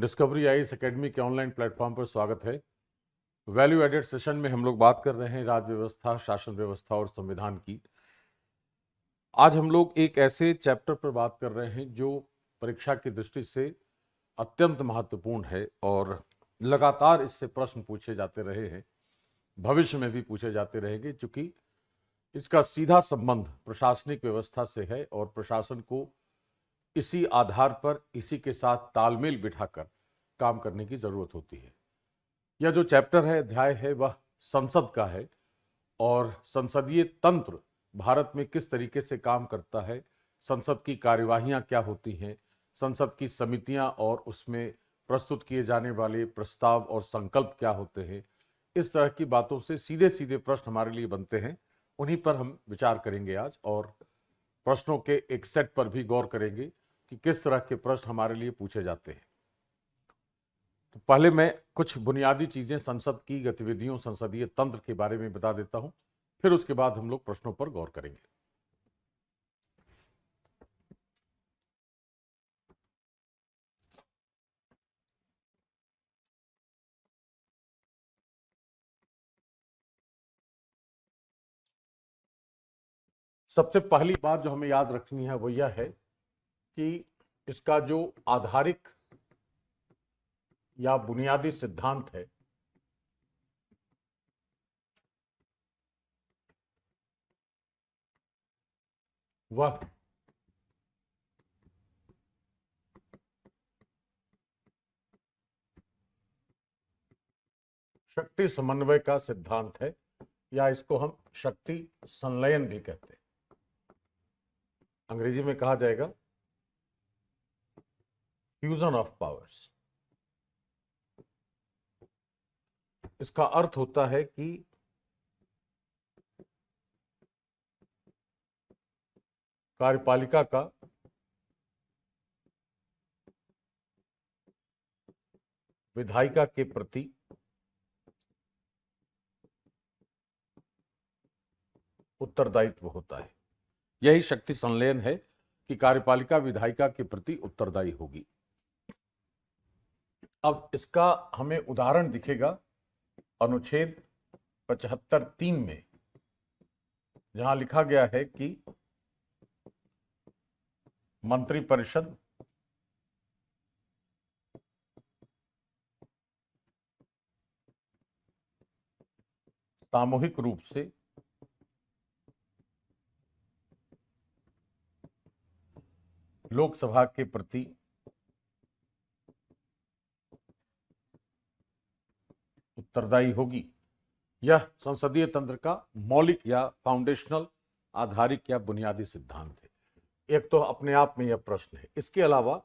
Discovery IAS academy के online platform पर स्वागत है। वैल्यू एडेड सेशन में हम लोग बात कर रहे हैं राज्य व्यवस्था, शासन व्यवस्था और संविधान की। आज हम लोग एक ऐसे चैप्टर पर बात कर रहे हैं जो परीक्षा की दृष्टि से अत्यंत महत्वपूर्ण है और लगातार इससे प्रश्न पूछे जाते रहे हैं, भविष्य में भी पूछे जाते रहेंगे, क्योंकि इसका सीधा संबंध प्रशासनिक व्यवस्था से है और प्रशासन को इसी आधार पर इसी के साथ तालमेल बिठाकर काम करने की जरूरत होती है। यह जो चैप्टर है, अध्याय है, वह संसद का है और संसदीय तंत्र भारत में किस तरीके से काम करता है, संसद की कार्यवाहियां क्या होती हैं, संसद की समितियां और उसमें प्रस्तुत किए जाने वाले प्रस्ताव और संकल्प क्या होते हैं, इस तरह की बातों से सीधे सीधे प्रश्न हमारे लिए बनते हैं। उन्हीं पर हम विचार करेंगे आज और प्रश्नों के एक सेट पर भी गौर करेंगे कि किस तरह के प्रश्न हमारे लिए पूछे जाते हैं। तो पहले मैं कुछ बुनियादी चीजें संसद की गतिविधियों, संसदीय तंत्र के बारे में बता देता हूं, फिर उसके बाद हम लोग प्रश्नों पर गौर करेंगे। सबसे पहली बात जो हमें याद रखनी है वो यह है कि इसका जो आधारिक या बुनियादी सिद्धांत है वह शक्ति समन्वय का सिद्धांत है, या इसको हम शक्ति संलयन भी कहते हैं। अंग्रेजी में कहा जाएगा फ्यूजन ऑफ पावर्स। इसका अर्थ होता है कि कार्यपालिका का विधायिका के प्रति उत्तरदायित्व होता है। यही शक्ति संलयन है कि कार्यपालिका विधायिका के प्रति उत्तरदायी होगी। अब इसका हमें उदाहरण दिखेगा अनुच्छेद 75(3) में, जहां लिखा गया है कि मंत्रिपरिषद सामूहिक रूप से लोकसभा के प्रति उत्तरदायी होगी। यह संसदीय तंत्र का मौलिक या फाउंडेशनल, आधारिक या बुनियादी सिद्धांत है। एक तो अपने आप में यह प्रश्न है। इसके अलावा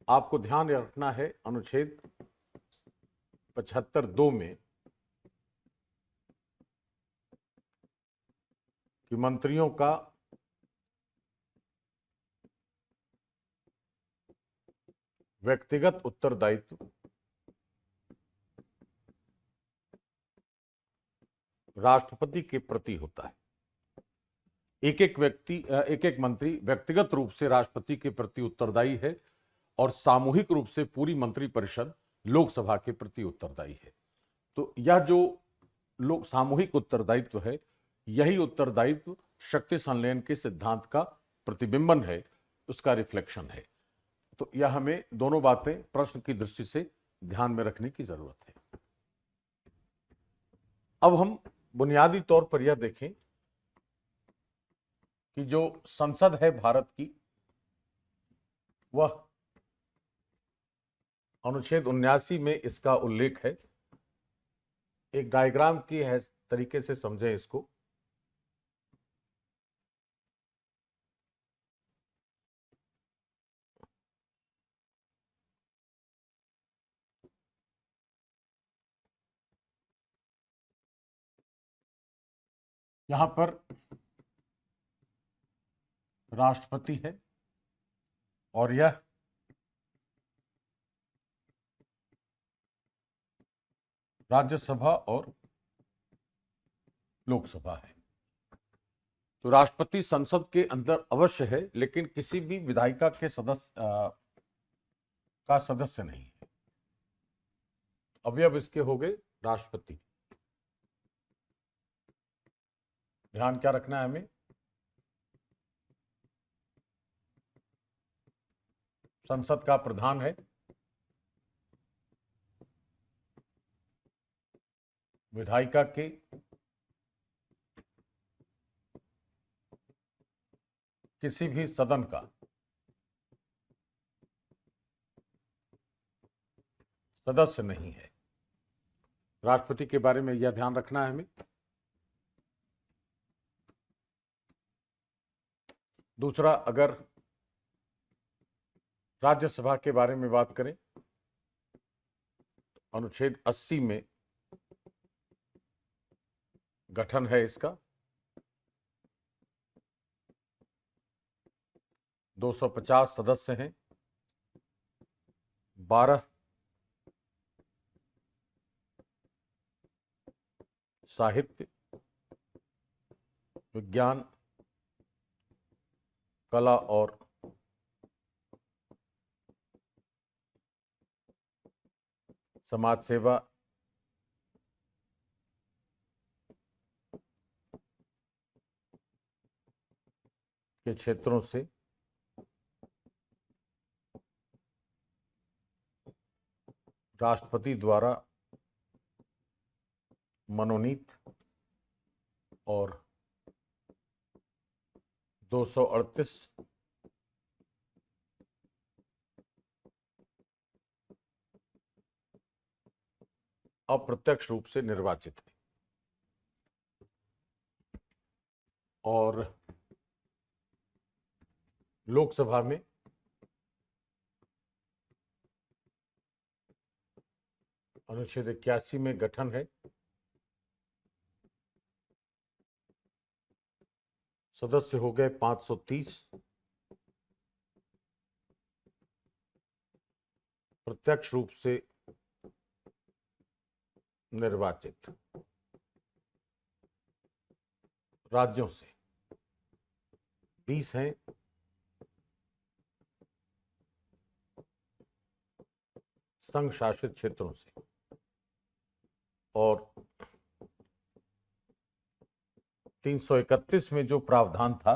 आपको ध्यान रखना है अनुच्छेद 75(2) में कि मंत्रियों का व्यक्तिगत उत्तरदायित्व राष्ट्रपति के प्रति होता है। एक एक मंत्री व्यक्तिगत रूप से राष्ट्रपति के प्रति उत्तरदायी है और सामूहिक रूप से पूरी मंत्रिपरिषद लोकसभा के प्रति उत्तरदायी है। तो यह जो लोक सामूहिक उत्तरदायित्व है, यही उत्तरदायित्व शक्ति संलयन के सिद्धांत का प्रतिबिंबन है, उसका रिफ्लेक्शन है। तो यह हमें दोनों बातें प्रश्न की दृष्टि से ध्यान में रखने की जरूरत है। अब हम बुनियादी तौर पर यह देखें कि जो संसद है भारत की, वह अनुच्छेद 79 में इसका उल्लेख है। एक डायग्राम की है तरीके से समझें इसको। यहां पर राष्ट्रपति है और यह राज्यसभा और लोकसभा है। तो राष्ट्रपति संसद के अंदर अवश्य है, लेकिन किसी भी विधायिका के सदस्य नहीं है। अवयव इसके हो गए राष्ट्रपति। ध्यान क्या रखना है हमें, संसद का प्रधान है, विधायिका के किसी भी सदन का सदस्य नहीं है। राष्ट्रपति के बारे में यह ध्यान रखना है हमें। दूसरा, अगर राज्यसभा के बारे में बात करें, अनुच्छेद 80 में गठन है इसका, 250 सदस्य हैं, 12 साहित्य, विज्ञान, कला और समाज सेवा, के क्षेत्रों से राष्ट्रपति द्वारा मनोनीत और 238 अप्रत्यक्ष रूप से निर्वाचित है। और लोकसभा में अनुच्छेद 81 में गठन है, सदस्य हो गए 530, प्रत्यक्ष रूप से निर्वाचित राज्यों से 20 हैं, संघ शासित क्षेत्रों से, और 331 में जो प्रावधान था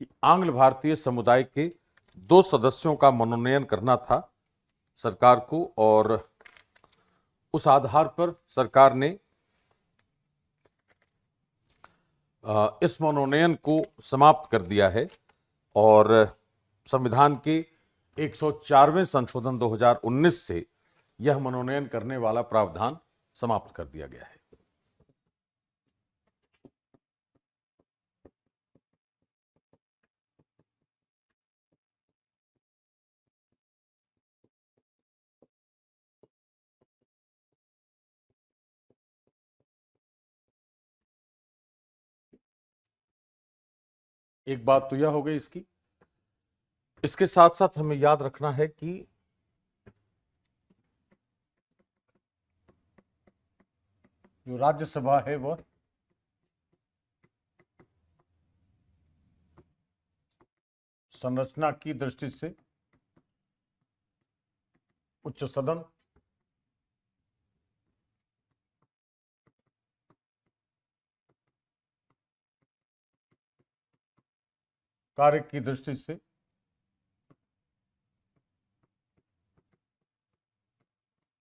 कि आंग्ल भारतीय समुदाय के 2 सदस्यों का मनोनयन करना था सरकार को, और उस आधार पर सरकार ने इस मनोनयन को समाप्त कर दिया है और संविधान के 104वें संशोधन 2019 से यह मनोनयन करने वाला प्रावधान समाप्त कर दिया गया है। एक बात तो यह हो गई इसकी। इसके साथ साथ हमें याद रखना है कि जो राज्यसभा है वह संरचना की दृष्टि से उच्च सदन, कार्य की दृष्टि से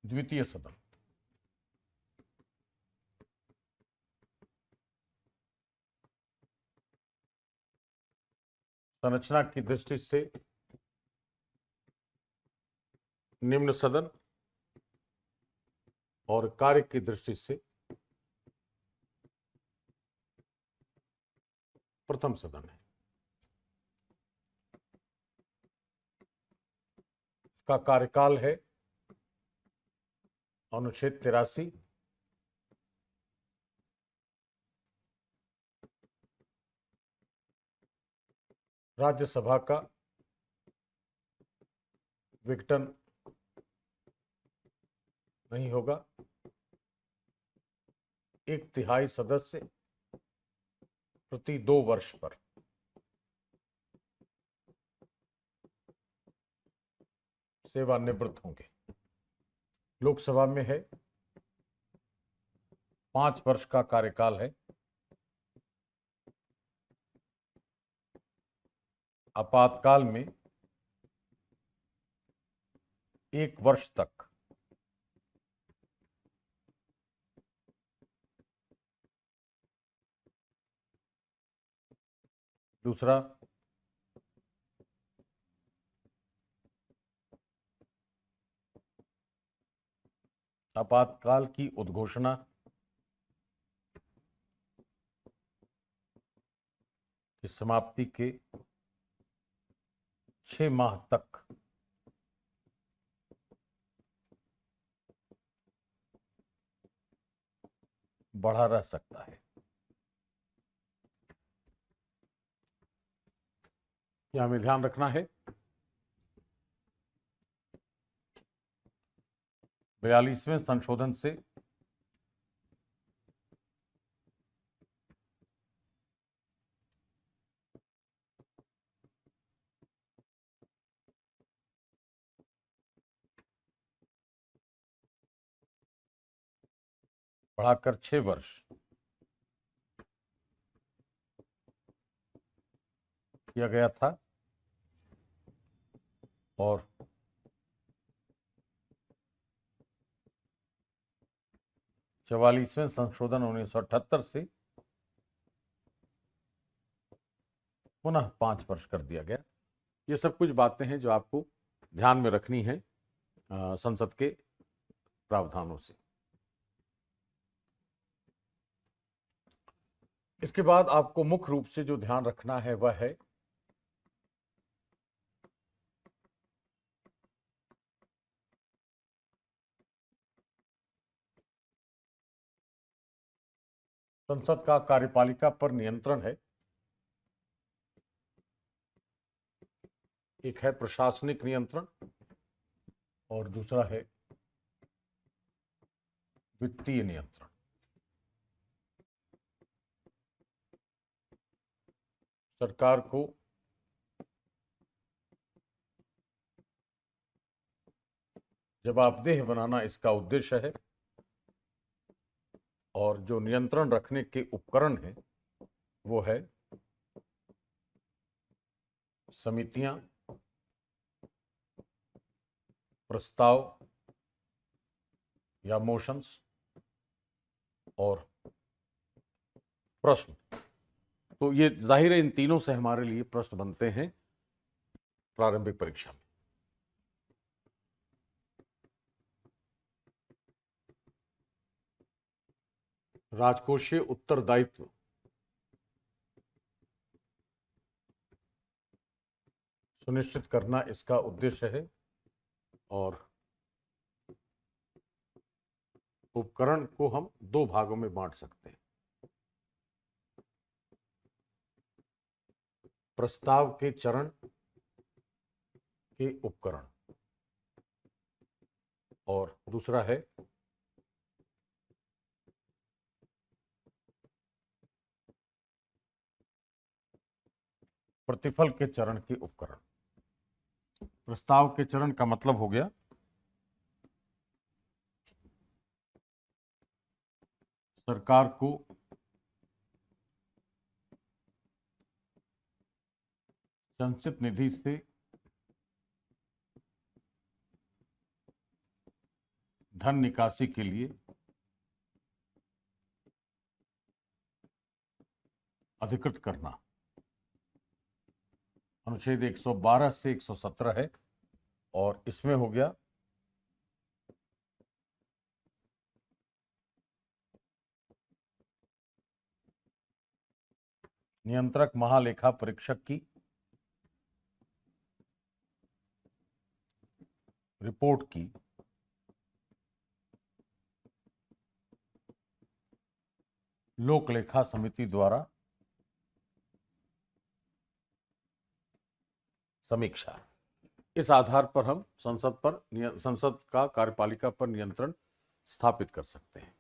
द्वितीय सदन, संरचना की दृष्टि से निम्न सदन और कार्य की दृष्टि से प्रथम सदन है। का कार्यकाल है अनुच्छेद 83, राज्यसभा का विघटन नहीं होगा। 1/3 सदस्य प्रति 2 वर्ष पर सेवानिवृत्त होंगे। लोकसभा में है 5 वर्ष का कार्यकाल है। आपातकाल में 1 वर्ष तक दूसरा, आपातकाल की उद्घोषणा की समाप्ति के 6 माह तक बढ़ा रह सकता है। यह हमें ध्यान रखना है। 42वें संशोधन से बढ़ाकर 6 वर्ष किया गया था और 44वें संशोधन 1978 से पुनः 5 वर्ष कर दिया गया। ये सब कुछ बातें हैं जो आपको ध्यान में रखनी है संसद के प्रावधानों से। इसके बाद आपको मुख्य रूप से जो ध्यान रखना है वह है संसद का कार्यपालिका पर नियंत्रण है। एक है प्रशासनिक नियंत्रण और दूसरा है वित्तीय नियंत्रण। सरकार को जवाबदेह बनाना इसका उद्देश्य है और जो नियंत्रण रखने के उपकरण हैं वो है समितियां, प्रस्ताव या मोशंस और प्रश्न। तो ये जाहिर है इन तीनों से हमारे लिए प्रश्न बनते हैं प्रारंभिक परीक्षा में। राजकोषीय उत्तरदायित्व सुनिश्चित करना इसका उद्देश्य है और उपकरण को हम 2 भागों में बांट सकते हैं। प्रस्ताव के चरण के उपकरण और दूसरा है प्रतिफल के चरण के उपकरण। प्रस्ताव के चरण का मतलब हो गया सरकार को संचित निधि से धन निकासी के लिए अधिकृत करना। अनुच्छेद 112 से 117 है और इसमें हो गया नियंत्रक महालेखा परीक्षक की रिपोर्ट की लोक लेखा समिति द्वारा समीक्षा। इस आधार पर हम संसद का कार्यपालिका पर नियंत्रण स्थापित कर सकते हैं।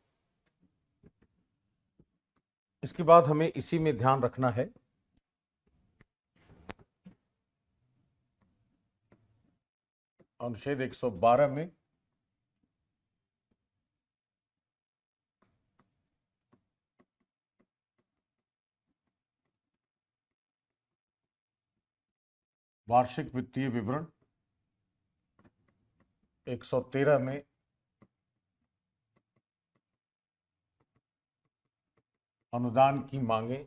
इसके बाद हमें इसी में ध्यान रखना है अनुच्छेद 112 में वार्षिक वित्तीय विवरण, 113 में अनुदान की मांगे,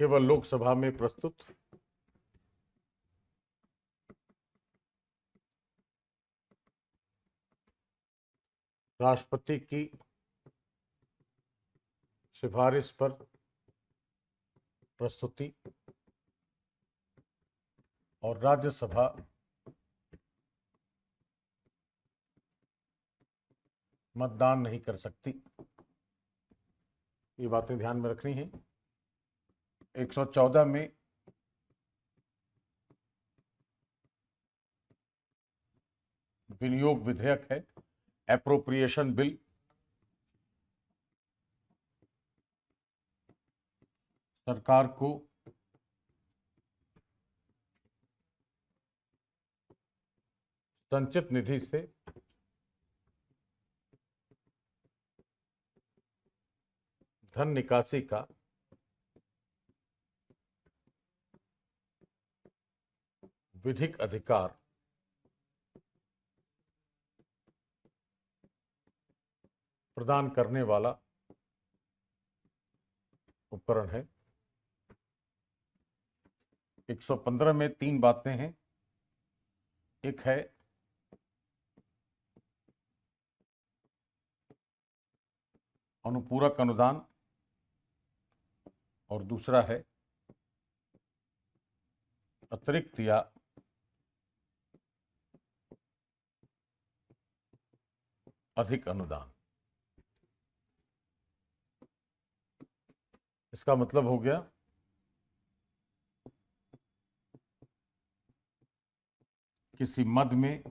केवल लोकसभा में प्रस्तुत, राष्ट्रपति की सिफारिश पर प्रस्तुति और राज्यसभा मतदान नहीं कर सकती। ये बातें ध्यान में रखनी है। 114 में विनियोग विधेयक है, एप्रोप्रिएशन बिल। सरकार को संचित निधि से धन निकासी का विधिक अधिकार प्रदान करने वाला उपकरण है। 115 में 3 बातें हैं। एक है अनुपूरक अनुदान और दूसरा है अतिरिक्त या अधिक अनुदान। इसका मतलब हो गया किसी मद में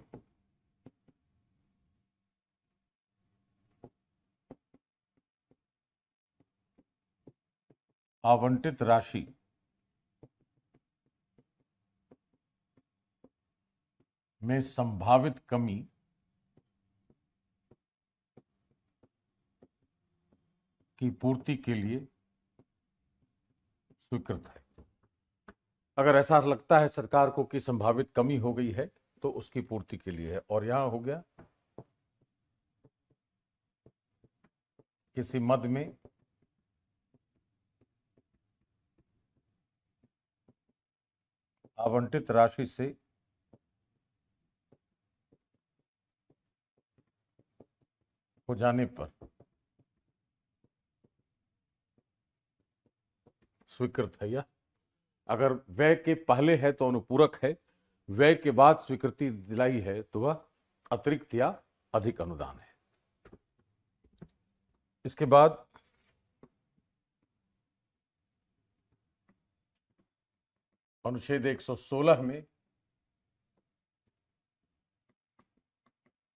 आवंटित राशि में संभावित कमी की पूर्ति के लिए स्वीकृत है। अगर ऐसा लगता है सरकार को कि संभावित कमी हो गई है तो उसकी पूर्ति के लिए है। और यहां हो गया किसी मद में आवंटित राशि से हो जाने पर स्वीकृत है। या अगर व्यय के पहले है तो अनुपूरक है, व्यय के बाद स्वीकृति दिलाई है तो वह अतिरिक्त या अधिक अनुदान है। इसके बाद अनुच्छेद 116 में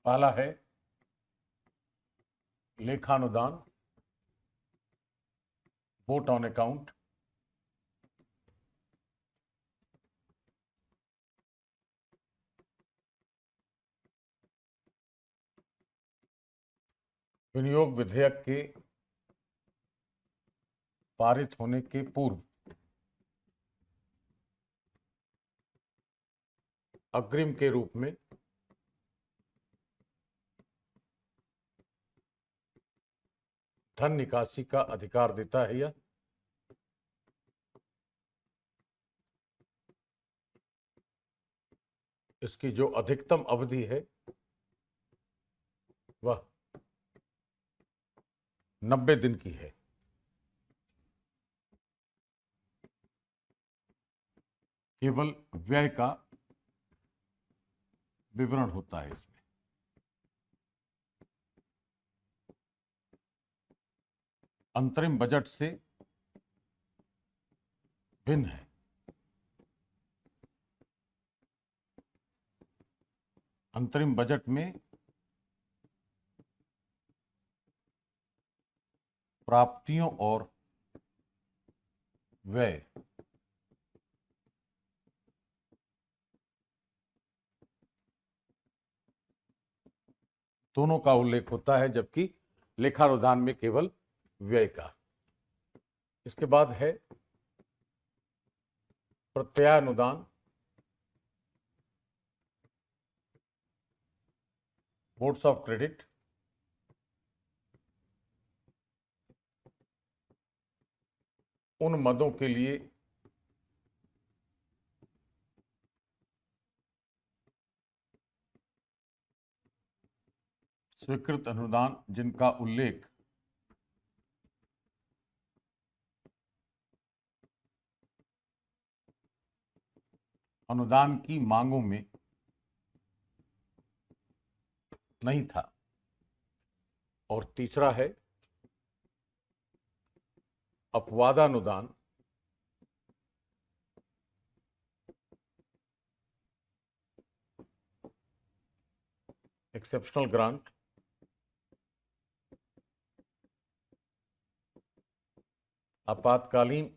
पहला है लेखानुदान, वोट ऑन अकाउंट। विनियोग विधेयक के पारित होने के पूर्व अग्रिम के रूप में धन निकासी का अधिकार देता है। यह इसकी जो अधिकतम अवधि है वह 90 दिन की है। केवल व्यय का विवरण होता है इसमें। अंतरिम बजट से भिन्न है। अंतरिम बजट में प्राप्तियों और व्यय दोनों का उल्लेख होता है, जबकि लेखानुदान में केवल व्यय का। इसके बाद है प्रत्ययानुदान, बोर्ड्स ऑफ क्रेडिट, उन मदों के लिए स्वीकृत अनुदान जिनका उल्लेख अनुदान की मांगों में नहीं था। और तीसरा है अपवादानुदान, एक्सेप्शनल ग्रांट, आपातकालीन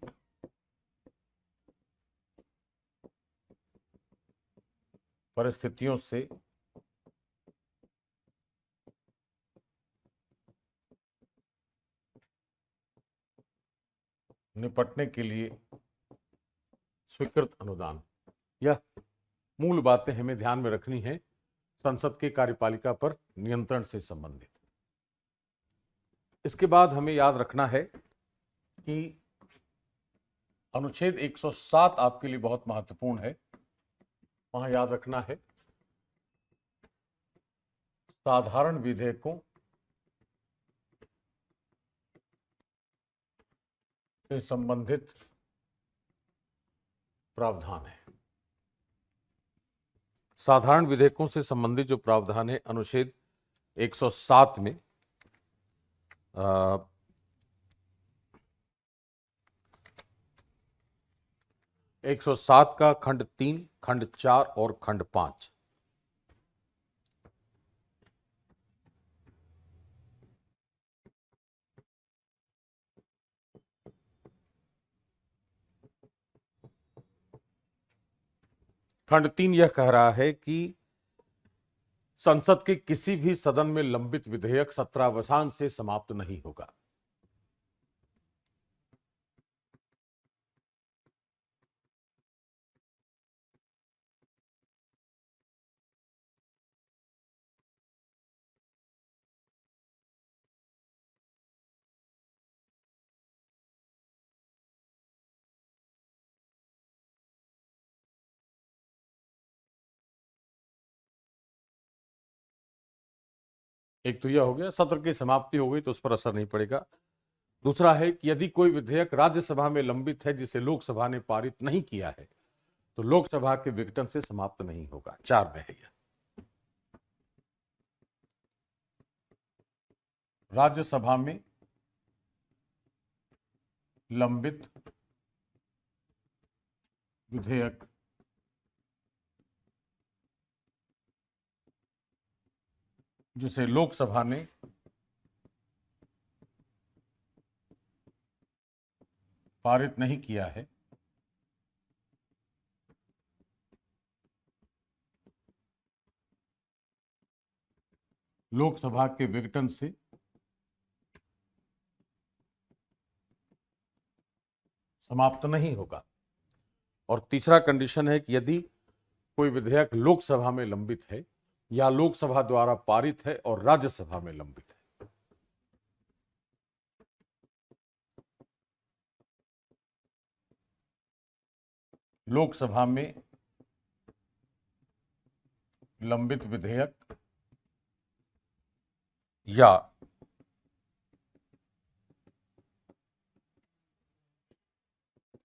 परिस्थितियों से निपटने के लिए स्वीकृत अनुदान। यह मूल बातें हमें ध्यान में रखनी है संसद के कार्यपालिका पर नियंत्रण से संबंधित। इसके बाद हमें याद रखना है कि अनुच्छेद 107 आपके लिए बहुत महत्वपूर्ण है। वहां याद रखना है साधारण विधेयकों से संबंधित प्रावधान है। साधारण विधेयकों से संबंधित जो प्रावधान है अनुच्छेद 107 में 107 का खंड 3, खंड 4 और खंड 5। खंड 3 यह कह रहा है कि संसद के किसी भी सदन में लंबित विधेयक सत्रावसान से समाप्त नहीं होगा। एक तो यह हो गया, सत्र की समाप्ति हो गई तो उस पर असर नहीं पड़ेगा। दूसरा है कि यदि कोई विधेयक राज्यसभा में लंबित है जिसे लोकसभा ने पारित नहीं किया है तो लोकसभा के विघटन से समाप्त नहीं होगा। 4 में है यह। राज्यसभा में लंबित विधेयक जिसे लोकसभा ने पारित नहीं किया है लोकसभा के विघटन से समाप्त नहीं होगा। और तीसरा कंडीशन है कि यदि कोई विधेयक लोकसभा में लंबित है या लोकसभा द्वारा पारित है और राज्यसभा में लंबित है। लोकसभा में लंबित विधेयक या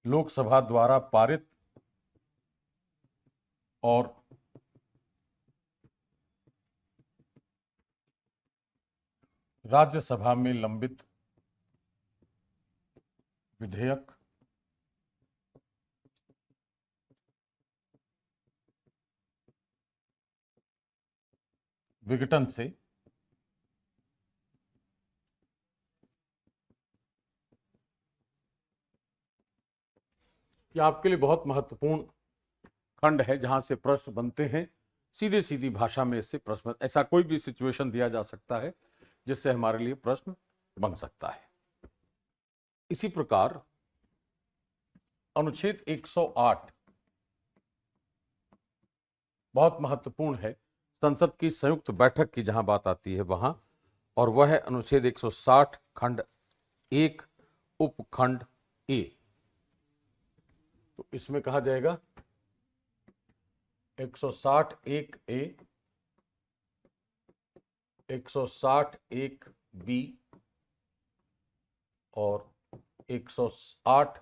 लोकसभा द्वारा पारित और राज्यसभा में लंबित विधेयक विघटन से यह आपके लिए बहुत महत्वपूर्ण खंड है जहां से प्रश्न बनते हैं। सीधे सीधी भाषा में इससे प्रश्न, ऐसा कोई भी सिचुएशन दिया जा सकता है जिससे हमारे लिए प्रश्न बन सकता है। इसी प्रकार अनुच्छेद 108 बहुत महत्वपूर्ण है, संसद की संयुक्त बैठक की जहां बात आती है वहां, और वह है अनुच्छेद 160 खंड 1 उपखंड ए। तो इसमें कहा जाएगा 160 1 ए, 160 1 बी और 108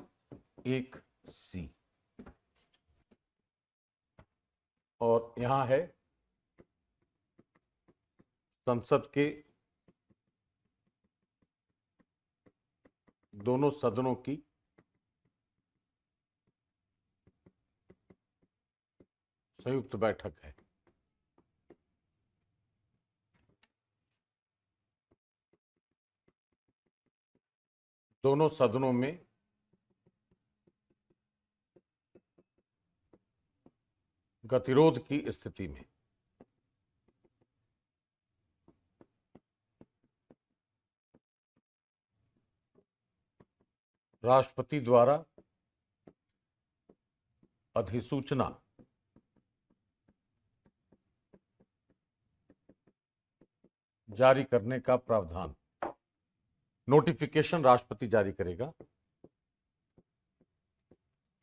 1 सी। और यहां है संसद के दोनों सदनों की संयुक्त बैठक है। दोनों सदनों में गतिरोध की स्थिति में राष्ट्रपति द्वारा अधिसूचना जारी करने का प्रावधान, नोटिफिकेशन राष्ट्रपति जारी करेगा।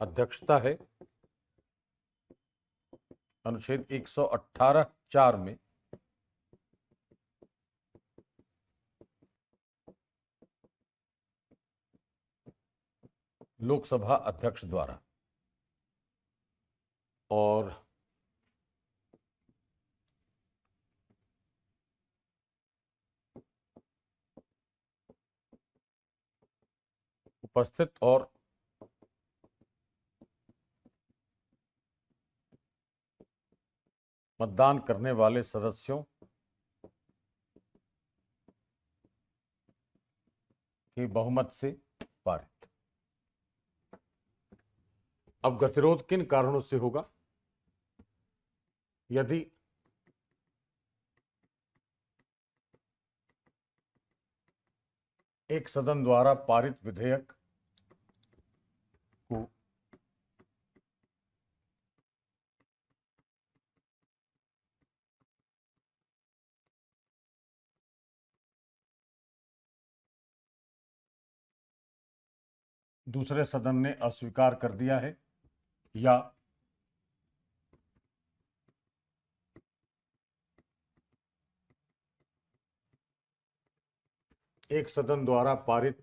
अध्यक्षता है अनुच्छेद 118 4 में लोकसभा अध्यक्ष द्वारा, और उपस्थित और मतदान करने वाले सदस्यों के बहुमत से पारित। अब गतिरोध किन कारणों से होगा? यदि एक सदन द्वारा पारित विधेयक को दूसरे सदन ने अस्वीकार कर दिया है, या एक सदन द्वारा पारित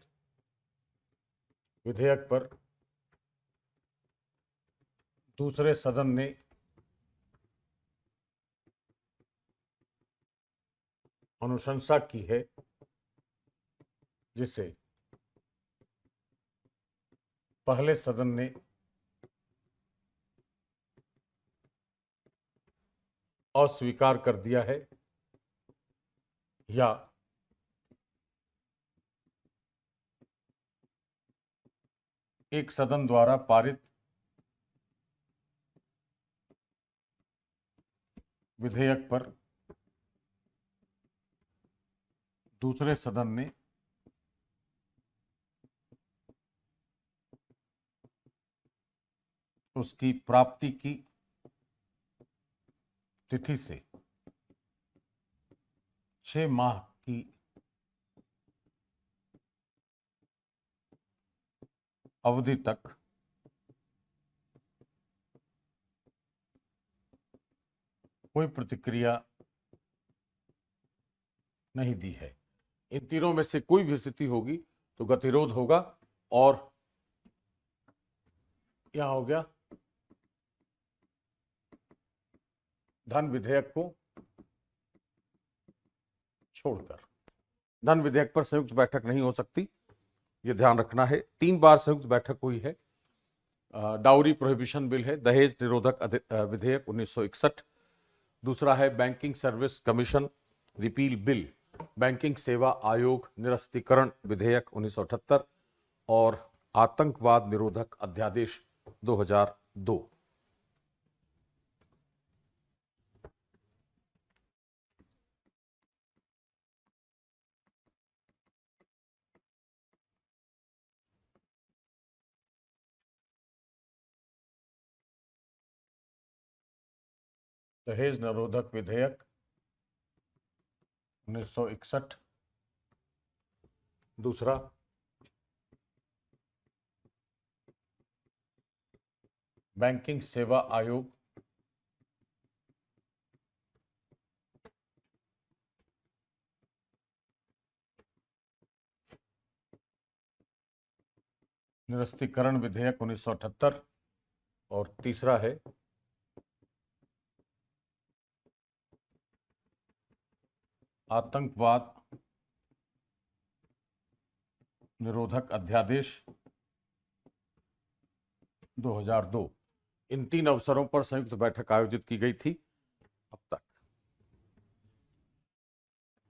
विधेयक पर दूसरे सदन ने अनुशंसा की है, जिसे पहले सदन ने अस्वीकार कर दिया है, या एक सदन द्वारा पारित विधेयक पर दूसरे सदन ने उसकी प्राप्ति की तिथि से 6 माह की अवधि तक कोई प्रतिक्रिया नहीं दी है। इन तीनों में से कोई भी स्थिति होगी तो गतिरोध होगा, और यह हो गया धन विधेयक को छोड़कर। धन विधेयक पर संयुक्त बैठक नहीं हो सकती, यह ध्यान रखना है। 3 बार संयुक्त बैठक हुई है। डाउरी प्रोहिबिशन बिल है, दहेज निरोधक विधेयक 1961, दूसरा है banking service commission repeal bill, banking सेवा आयोग निरस्तीकरण विधेयक 1978 और आतंकवाद निरोधक अध्यादेश 2002। दहेज निरोधक विधेयक 1961। दूसरा बैंकिंग सेवा आयोग निरस्तीकरण विधेयक 1978 और तीसरा है आतंकवाद निरोधक अध्यादेश 2002। इन 3 अवसरों पर संयुक्त बैठक आयोजित की गई थी अब तक।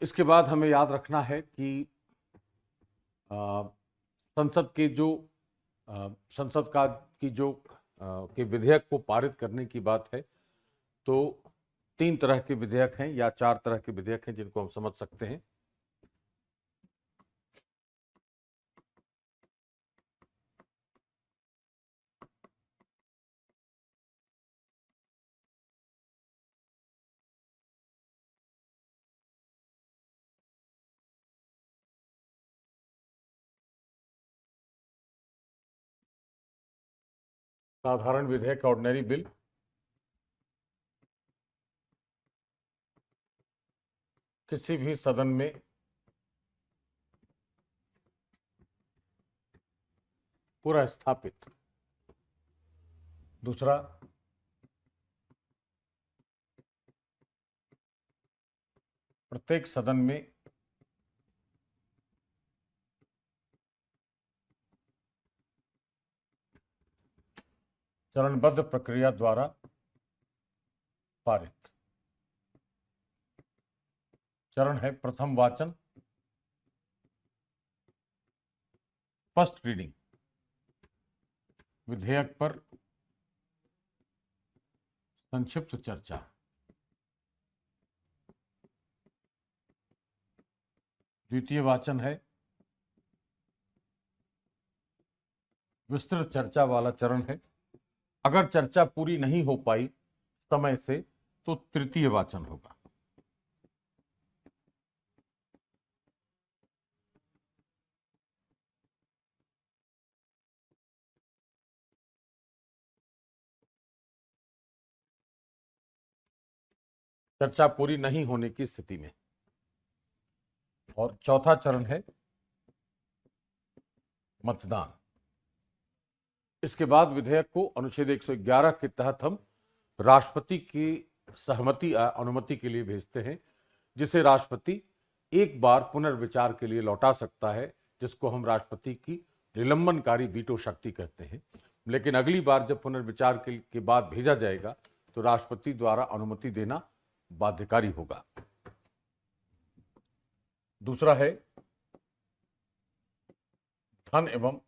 इसके बाद हमें याद रखना है कि संसद के जो संसद का की जो के विधेयक को पारित करने की बात है, तो 3 तरह के विधेयक हैं या 4 तरह के विधेयक हैं जिनको हम समझ सकते हैं। साधारण विधेयक ऑर्डिनरी बिल, किसी भी सदन में पूरा स्थापित। दूसरा प्रत्येक सदन में चरणबद्ध प्रक्रिया द्वारा पारित। चरण है प्रथम वाचन, फर्स्ट रीडिंग, विधेयक पर संक्षिप्त चर्चा। द्वितीय वाचन है विस्तृत चर्चा वाला चरण है। अगर चर्चा पूरी नहीं हो पाई समय से तो तृतीय वाचन होगा। चर्चा पूरी नहीं होने की स्थिति में। और चौथा चरण है मतदान। इसके बाद विधेयक को अनुच्छेद 111 के तहत हम राष्ट्रपति की सहमति अनुमति के लिए भेजते हैं, जिसे राष्ट्रपति एक बार पुनर्विचार के लिए लौटा सकता है, जिसको हम राष्ट्रपति की निलंबनकारी वीटो शक्ति कहते हैं। लेकिन अगली बार जब पुनर्विचार के बाद भेजा जाएगा तो राष्ट्रपति द्वारा अनुमति देना बाध्यकारी होगा। दूसरा है धन एवं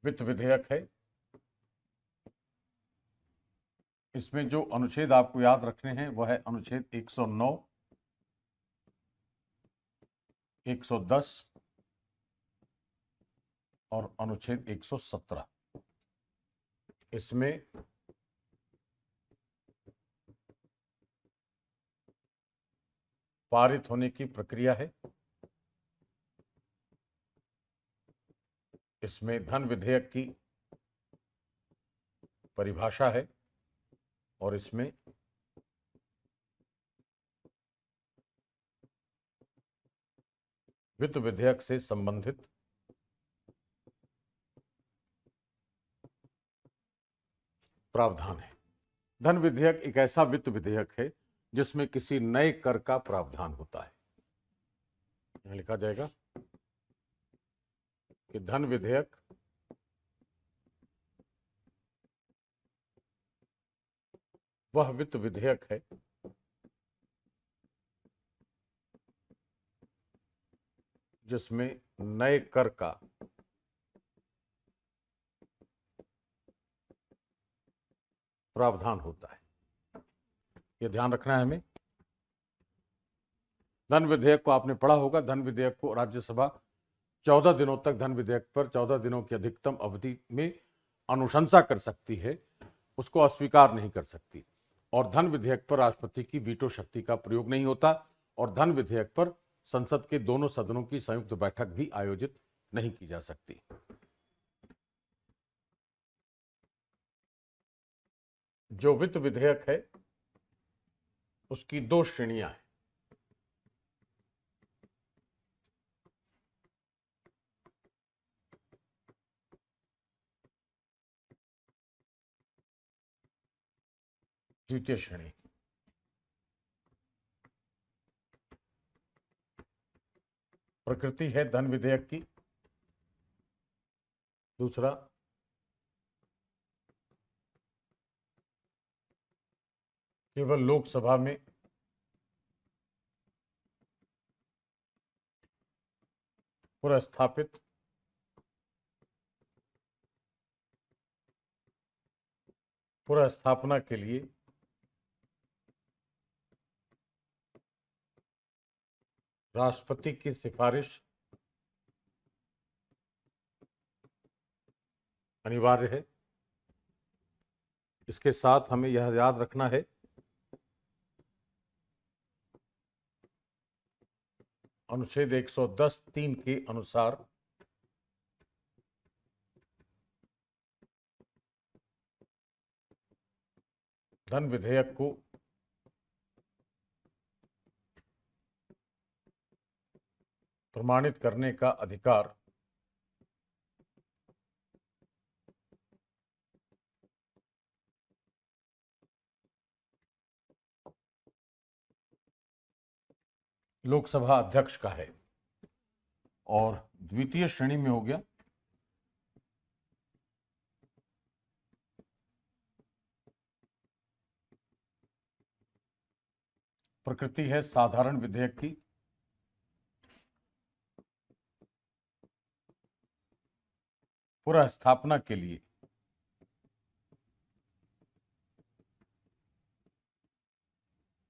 वित्त विधेयक है। इसमें जो अनुच्छेद आपको याद रखने हैं वह है अनुच्छेद 109, 110 और अनुच्छेद 117। इसमें पारित होने की प्रक्रिया है। इसमें धन विधेयक की परिभाषा है और इसमें वित्त विधेयक से संबंधित प्रावधान है। धन विधेयक एक ऐसा वित्त विधेयक है जिसमें किसी नए कर का प्रावधान होता है। यहां लिखा जाएगा कि धन विधेयक वह वित्त विधेयक है जिसमें नए कर का प्रावधान होता है। यह ध्यान रखना है हमें। धन विधेयक को आपने पढ़ा होगा। धन विधेयक को राज्यसभा 14 दिनों तक, धन विधेयक पर 14 दिनों की अधिकतम अवधि में अनुशंसा कर सकती है, उसको अस्वीकार नहीं कर सकती। और धन विधेयक पर राष्ट्रपति की वीटो शक्ति का प्रयोग नहीं होता। और धन विधेयक पर संसद के दोनों सदनों की संयुक्त बैठक भी आयोजित नहीं की जा सकती। जो वित्त विधेयक है उसकी दो श्रेणियां हैं। द्वितीय श्रेणी, प्रकृति है धन विधेयक की। दूसरा, केवल लोकसभा में पुरस्थापित पुरस्थापना के लिए राष्ट्रपति की सिफारिश अनिवार्य है। इसके साथ हमें यह याद रखना है, अनुच्छेद 110(3) के अनुसार धन विधेयक को प्रमाणित करने का अधिकार लोकसभा अध्यक्ष का है। और द्वितीय श्रेणी में हो गया प्रकृति है साधारण विधेयक की। पुनर्स्थापना के लिए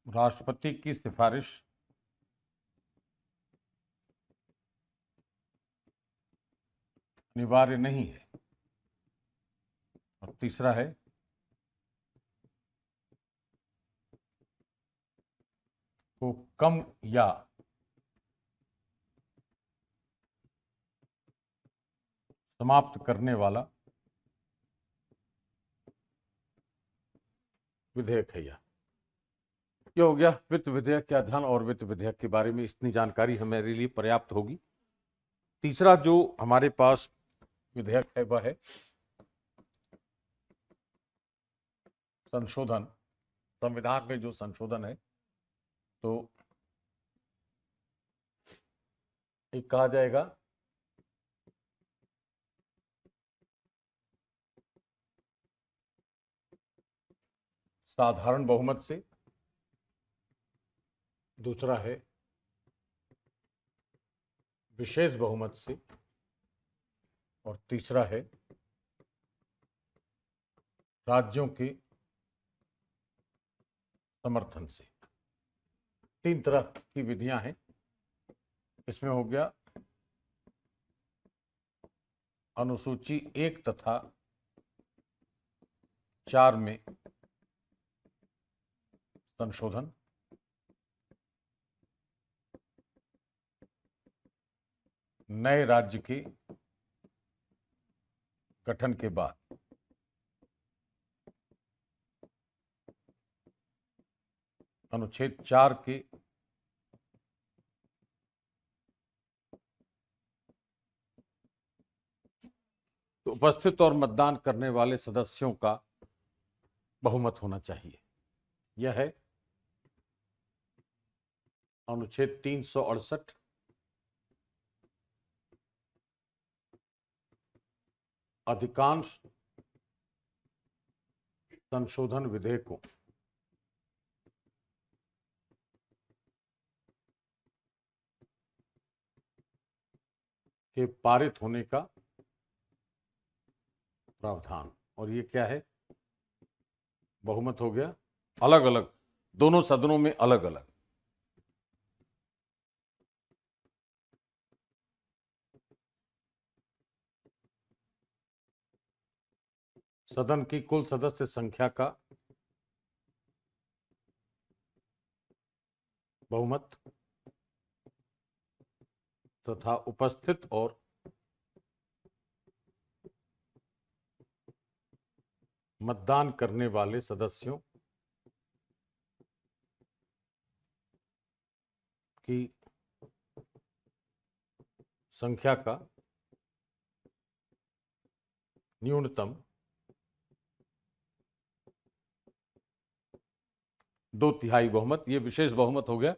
राष्ट्रपति की सिफारिश अनिवार्य नहीं है। और तीसरा है को कम या समाप्त करने वाला विधेयक है। यह हो गया वित्त विधेयक का अध्ययन, और वित्त विधेयक के बारे में इतनी जानकारी हमारे लिए पर्याप्त होगी। तीसरा जो हमारे पास विधेयक है वह है संशोधन। संविधान में जो संशोधन है, तो एक कहा जाएगा साधारण बहुमत से, दूसरा है विशेष बहुमत से, और तीसरा है राज्यों के समर्थन से। 3 तरह की विधियां हैं। इसमें हो गया अनुसूची 1 तथा 4 में संशोधन, नए राज्य के गठन के बाद अनुच्छेद 4 के तो उपस्थित और मतदान करने वाले सदस्यों का बहुमत होना चाहिए। यह है अनुच्छेद 368 अधिकांश संशोधन विधेयकों के पारित होने का प्रावधान। और ये क्या है? बहुमत हो गया अलग अलग, दोनों सदनों में अलग अलग। सदन की कुल सदस्य संख्या का बहुमत तथा उपस्थित और मतदान करने वाले सदस्यों की संख्या का न्यूनतम 2/3 बहुमत। ये विशेष बहुमत हो गया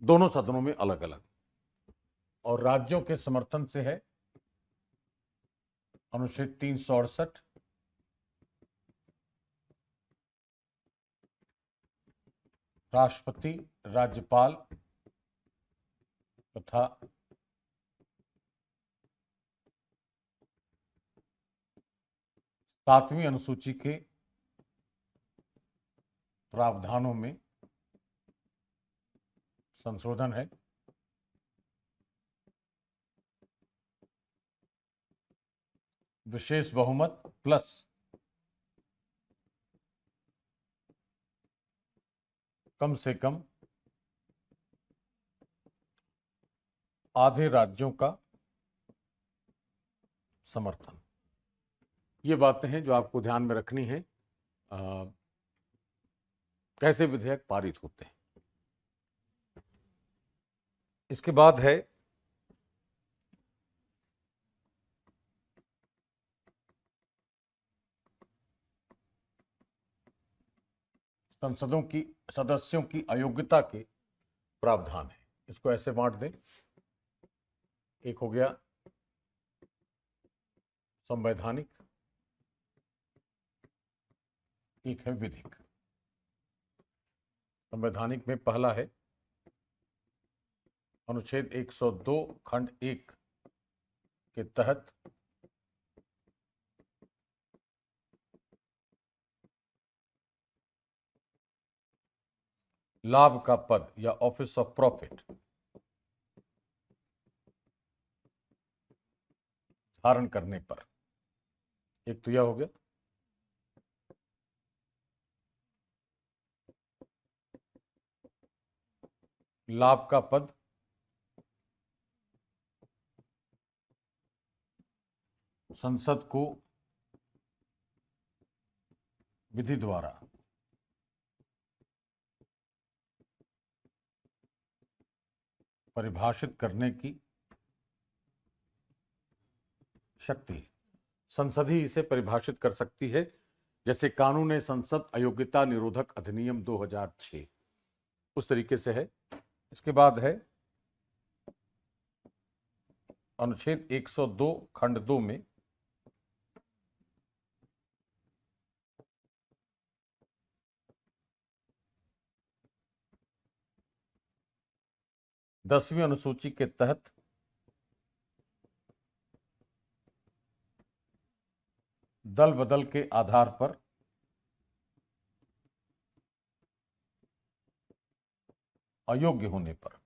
दोनों सदनों में अलग अलग। और राज्यों के समर्थन से है अनुच्छेद 368, राष्ट्रपति, राज्यपाल तथा सातवीं अनुसूची के प्रावधानों में संशोधन है। विशेष बहुमत प्लस कम से कम आधे राज्यों का समर्थन। ये बातें हैं जो आपको ध्यान में रखनी है कैसे विधेयक पारित होते हैं। इसके बाद है संसदों की सदस्यों की अयोग्यता के प्रावधान है। इसको ऐसे बांट दें, एक हो गया संवैधानिक, एक है विधिक। संवैधानिक में पहला है अनुच्छेद 102 खंड 1 के तहत लाभ का पद या ऑफिस ऑफ प्रॉफिट धारण करने पर। एक तो यह हो गया। लाभ का पद संसद को विधि द्वारा परिभाषित करने की शक्ति है। संसद ही इसे परिभाषित कर सकती है, जैसे कानून संसद अयोग्यता निरोधक अधिनियम 2006 उस तरीके से है। इसके बाद है अनुच्छेद 102 खंड 2 में दसवीं अनुसूची के तहत दल बदल के आधार पर अयोग्य होने पर।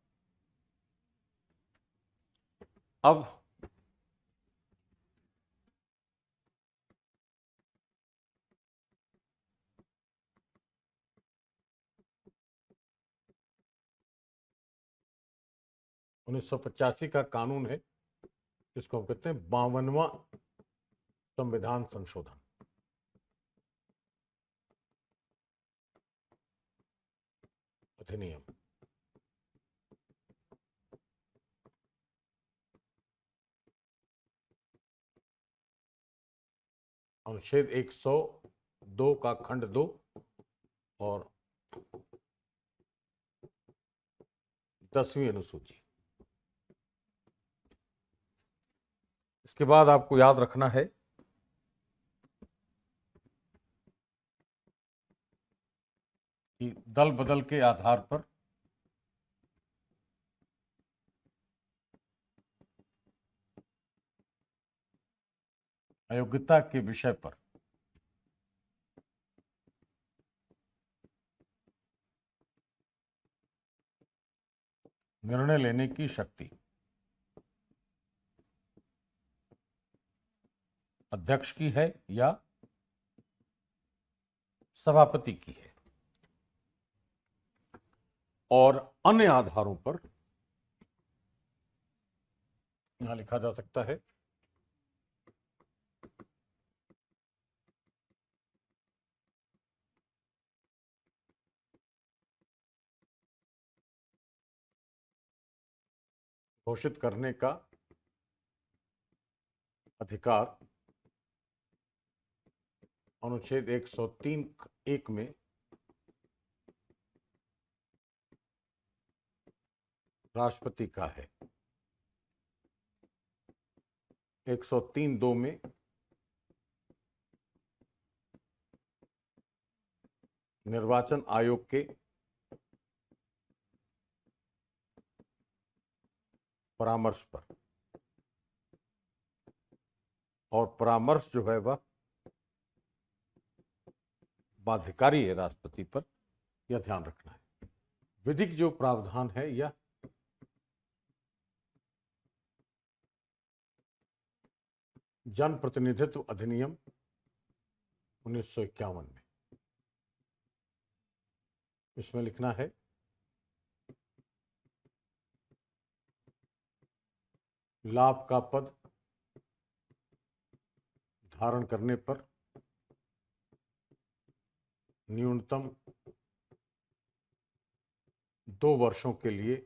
अब उन्नीस सौ 85 का कानून है, जिसको हम कहते हैं 52वां संविधान संशोधन। अधिनियम अनुच्छेद 102 का खंड 2 और 10वीं अनुसूची। इसके बाद आपको याद रखना है कि दल बदल के आधार पर अयोग्यता के विषय पर निर्णय लेने की शक्ति अध्यक्ष की है या सभापति की है, और अन्य आधारों पर यहां लिखा जा सकता है घोषित करने का अधिकार अनुच्छेद 103(1) में राष्ट्रपति का है। 103(2) में निर्वाचन आयोग के परामर्श पर, और परामर्श जो है वह बाध्यकारी है राष्ट्रपति पर, यह ध्यान रखना है। विधिक जो प्रावधान है यह जन प्रतिनिधित्व अधिनियम 1951 में, इसमें लिखना है लाभ का पद धारण करने पर न्यूनतम 2 वर्षों के लिए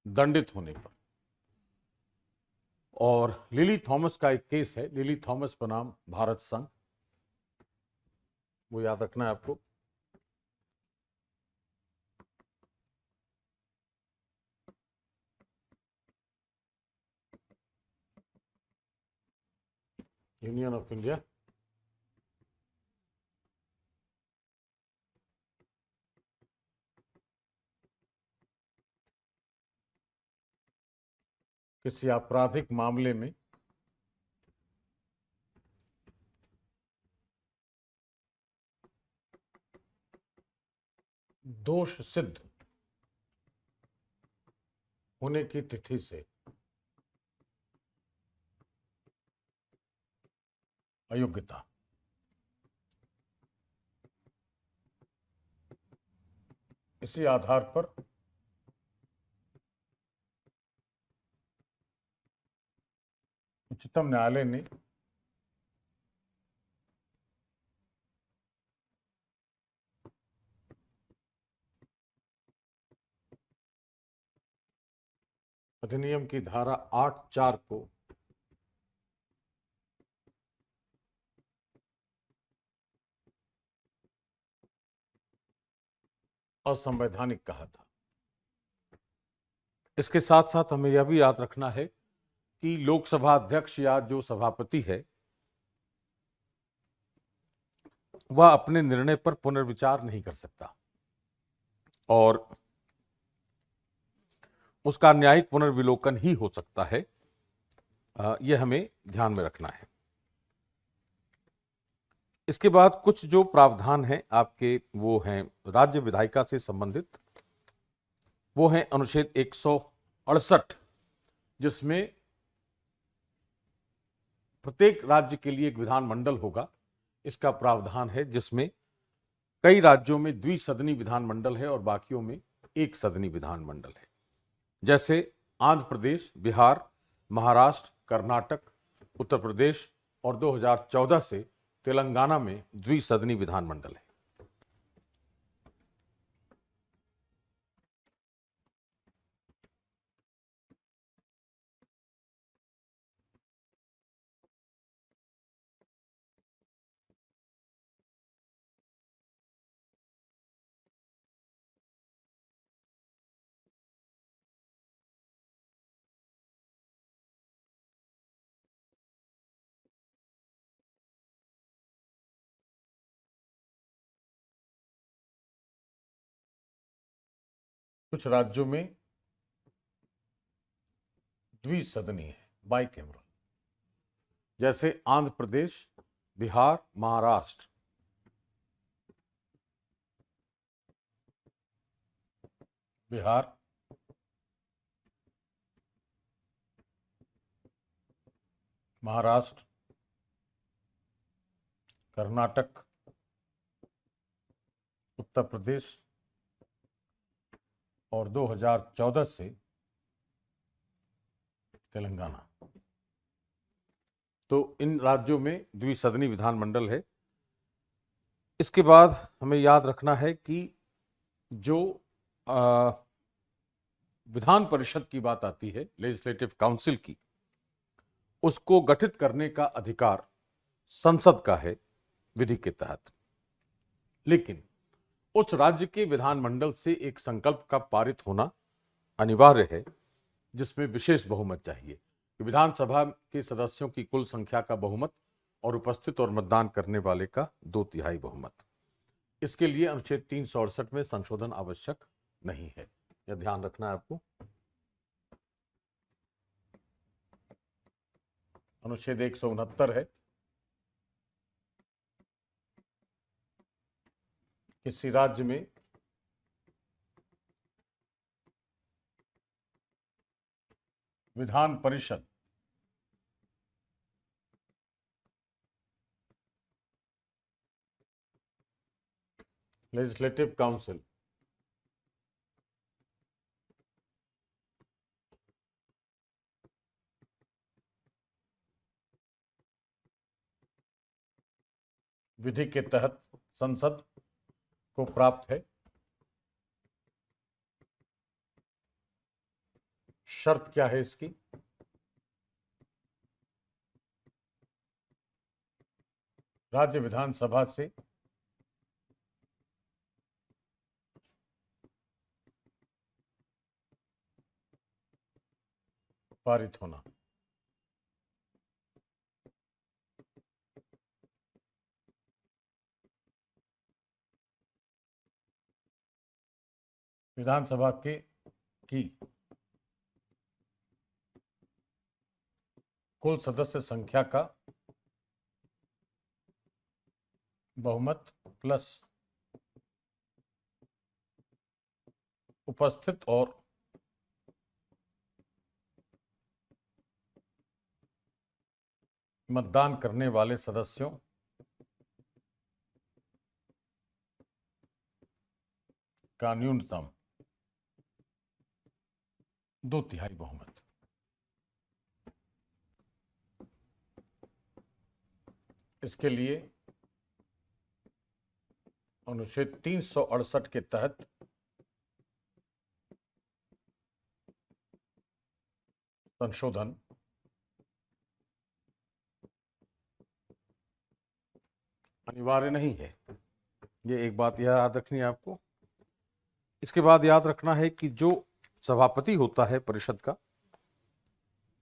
दंडित होने पर। और लिली थॉमस का एक केस है, लिली थॉमस बनाम भारत संघ, वो याद रखना है आपको। यूनियन ऑफ इंडिया किसी आपराधिक मामले में दोष सिद्ध होने की तिथि से अयोग्यता, इसी आधार पर उच्चतम न्यायालय ने अधिनियम की धारा 8(4) को असंवैधानिक कहा था। इसके साथ साथ हमें यह भी याद रखना है कि लोकसभा अध्यक्ष या जो सभापति है वह अपने निर्णय पर पुनर्विचार नहीं कर सकता, और उसका न्यायिक पुनर्विलोकन ही हो सकता है। यह हमें ध्यान में रखना है। इसके बाद कुछ जो प्रावधान हैं आपके, वो हैं राज्य विधायिका से संबंधित। वो है अनुच्छेद 168, जिसमें प्रत्येक राज्य के लिए एक विधानमंडल होगा, इसका प्रावधान है, जिसमें कई राज्यों में द्विसदनी विधानमंडल है और बाकियों में एक सदनी विधानमंडल है। जैसे आंध्र प्रदेश, बिहार, महाराष्ट्र, कर्नाटक, उत्तर प्रदेश और 2014 से तेलंगाना में द्विसदनी विधानमंडल है। कुछ राज्यों में द्विसदनी है, बाइकैमरल। जैसे आंध्र प्रदेश, बिहार, महाराष्ट्र, बिहार, महाराष्ट्र, कर्नाटक, उत्तर प्रदेश और 2014 से तेलंगाना। तो इन राज्यों में द्विसदनी विधानमंडल है। इसके बाद हमें याद रखना है कि जो विधान परिषद की बात आती है, लेजिस्लेटिव काउंसिल की, उसको गठित करने का अधिकार संसद का है विधि के तहत। लेकिन उस राज्य के विधानमंडल से एक संकल्प का पारित होना अनिवार्य है, जिसमें विशेष बहुमत चाहिए कि विधानसभा के सदस्यों की कुल संख्या का बहुमत और उपस्थित और मतदान करने वाले का 2/3 बहुमत। इसके लिए अनुच्छेद 368 में संशोधन आवश्यक नहीं है, यह ध्यान रखना है आपको। अनुच्छेद 169 है, किसी राज्य में विधान परिषद लेजिस्लेटिव काउंसिल विधि के तहत संसद को प्राप्त है। शर्त क्या है इसकी? राज्य विधानसभा से पारित होना। विधानसभा के की कुल सदस्य संख्या का बहुमत प्लस उपस्थित और मतदान करने वाले सदस्यों का न्यूनतम 2/3 बहुमत। इसके लिए अनुच्छेद 368 के तहत संशोधन अनिवार्य नहीं है। ये एक बात याद रखनी है आपको। इसके बाद याद रखना है कि जो सभापति होता है परिषद का,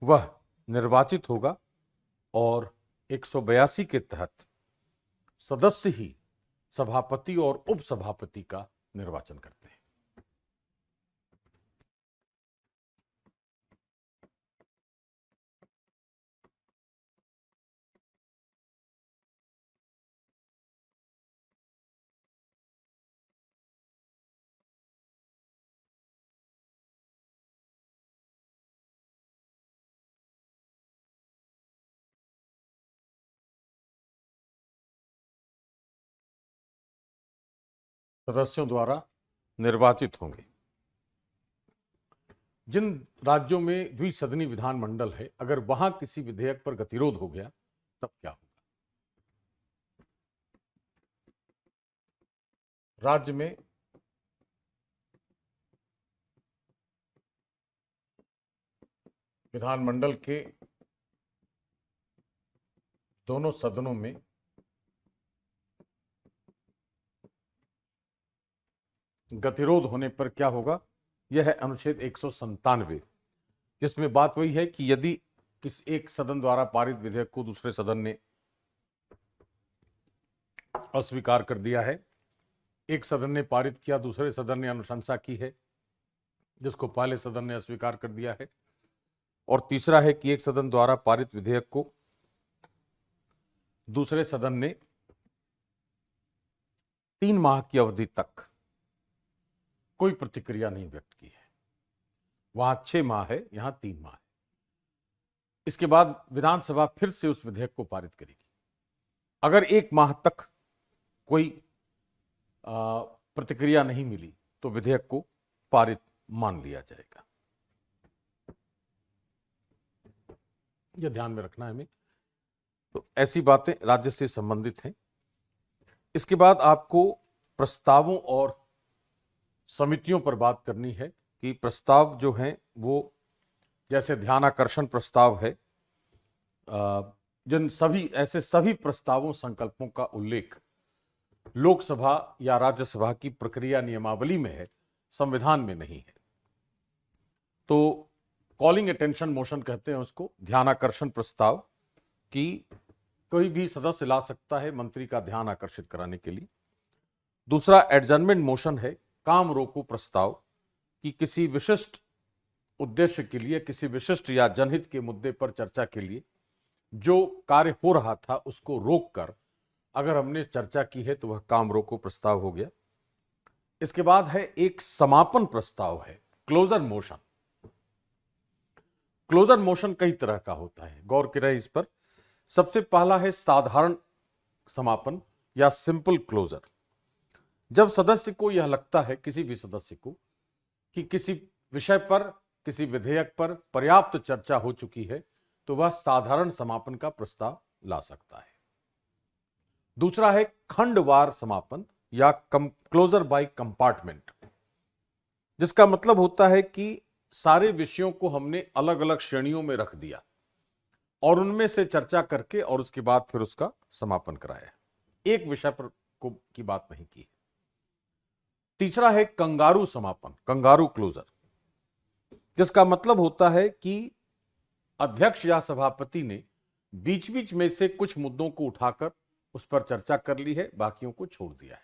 वह निर्वाचित होगा और 182 के तहत सदस्य ही सभापति और उपसभापति का निर्वाचन करते हैं। सदस्यों द्वारा निर्वाचित होंगे। जिन राज्यों में द्विसदनी विधानमंडल है, अगर वहां किसी विधेयक पर गतिरोध हो गया तब क्या होगा? राज्य में विधानमंडल के दोनों सदनों में गतिरोध होने पर क्या होगा? यह है अनुच्छेद 197, जिसमें बात वही है कि यदि किस एक सदन द्वारा पारित विधेयक को दूसरे सदन ने अस्वीकार कर दिया है, एक सदन ने पारित किया, दूसरे सदन ने अनुशंसा की है, जिसको पहले सदन ने अस्वीकार कर दिया है, और तीसरा है कि एक सदन द्वारा पारित विधेयक को दूसरे सदन ने 3 माह की अवधि तक कोई प्रतिक्रिया नहीं व्यक्त की है। वहां 6 माह है, यहां 3 माह है। इसके बाद विधानसभा फिर से उस विधेयक को पारित करेगी। अगर 1 माह तक कोई प्रतिक्रिया नहीं मिली तो विधेयक को पारित मान लिया जाएगा। यह ध्यान में रखना है हमें। तो ऐसी बातें राज्य से संबंधित हैं। इसके बाद आपको प्रस्तावों और समितियों पर बात करनी है कि प्रस्ताव जो हैं वो जैसे ध्यानाकर्षण प्रस्ताव है, जिन सभी ऐसे सभी प्रस्तावों संकल्पों का उल्लेख लोकसभा या राज्यसभा की प्रक्रिया नियमावली में है, संविधान में नहीं है। तो कॉलिंग अटेंशन मोशन कहते हैं उसको, ध्यानाकर्षण प्रस्ताव की कोई भी सदस्य ला सकता है मंत्री का ध्यान आकर्षित कराने के लिए। दूसरा एडजर्नमेंट मोशन है, काम रोको प्रस्ताव कि किसी विशिष्ट उद्देश्य के लिए, किसी विशिष्ट या जनहित के मुद्दे पर चर्चा के लिए जो कार्य हो रहा था उसको रोककर अगर हमने चर्चा की है तो वह काम रोको प्रस्ताव हो गया। इसके बाद है एक समापन प्रस्ताव है, क्लोजर मोशन। क्लोजर मोशन कई तरह का होता है, गौर करें इस पर। सबसे पहला है साधारण समापन या सिंपल क्लोजर। जब सदस्य को यह लगता है, किसी भी सदस्य को, कि किसी विषय पर, किसी विधेयक पर पर्याप्त चर्चा हो चुकी है तो वह साधारण समापन का प्रस्ताव ला सकता है। दूसरा है खंडवार समापन या क्लोजर बाय कंपार्टमेंट, जिसका मतलब होता है कि सारे विषयों को हमने अलग अलग श्रेणियों में रख दिया और उनमें से चर्चा करके और उसके बाद फिर उसका समापन कराया, एक विषय पर की बात नहीं की। तीसरा है कंगारू समापन, कंगारू क्लोजर, जिसका मतलब होता है कि अध्यक्ष या सभापति ने बीच बीच में से कुछ मुद्दों को उठाकर उस पर चर्चा कर ली है, बाकियों को छोड़ दिया है।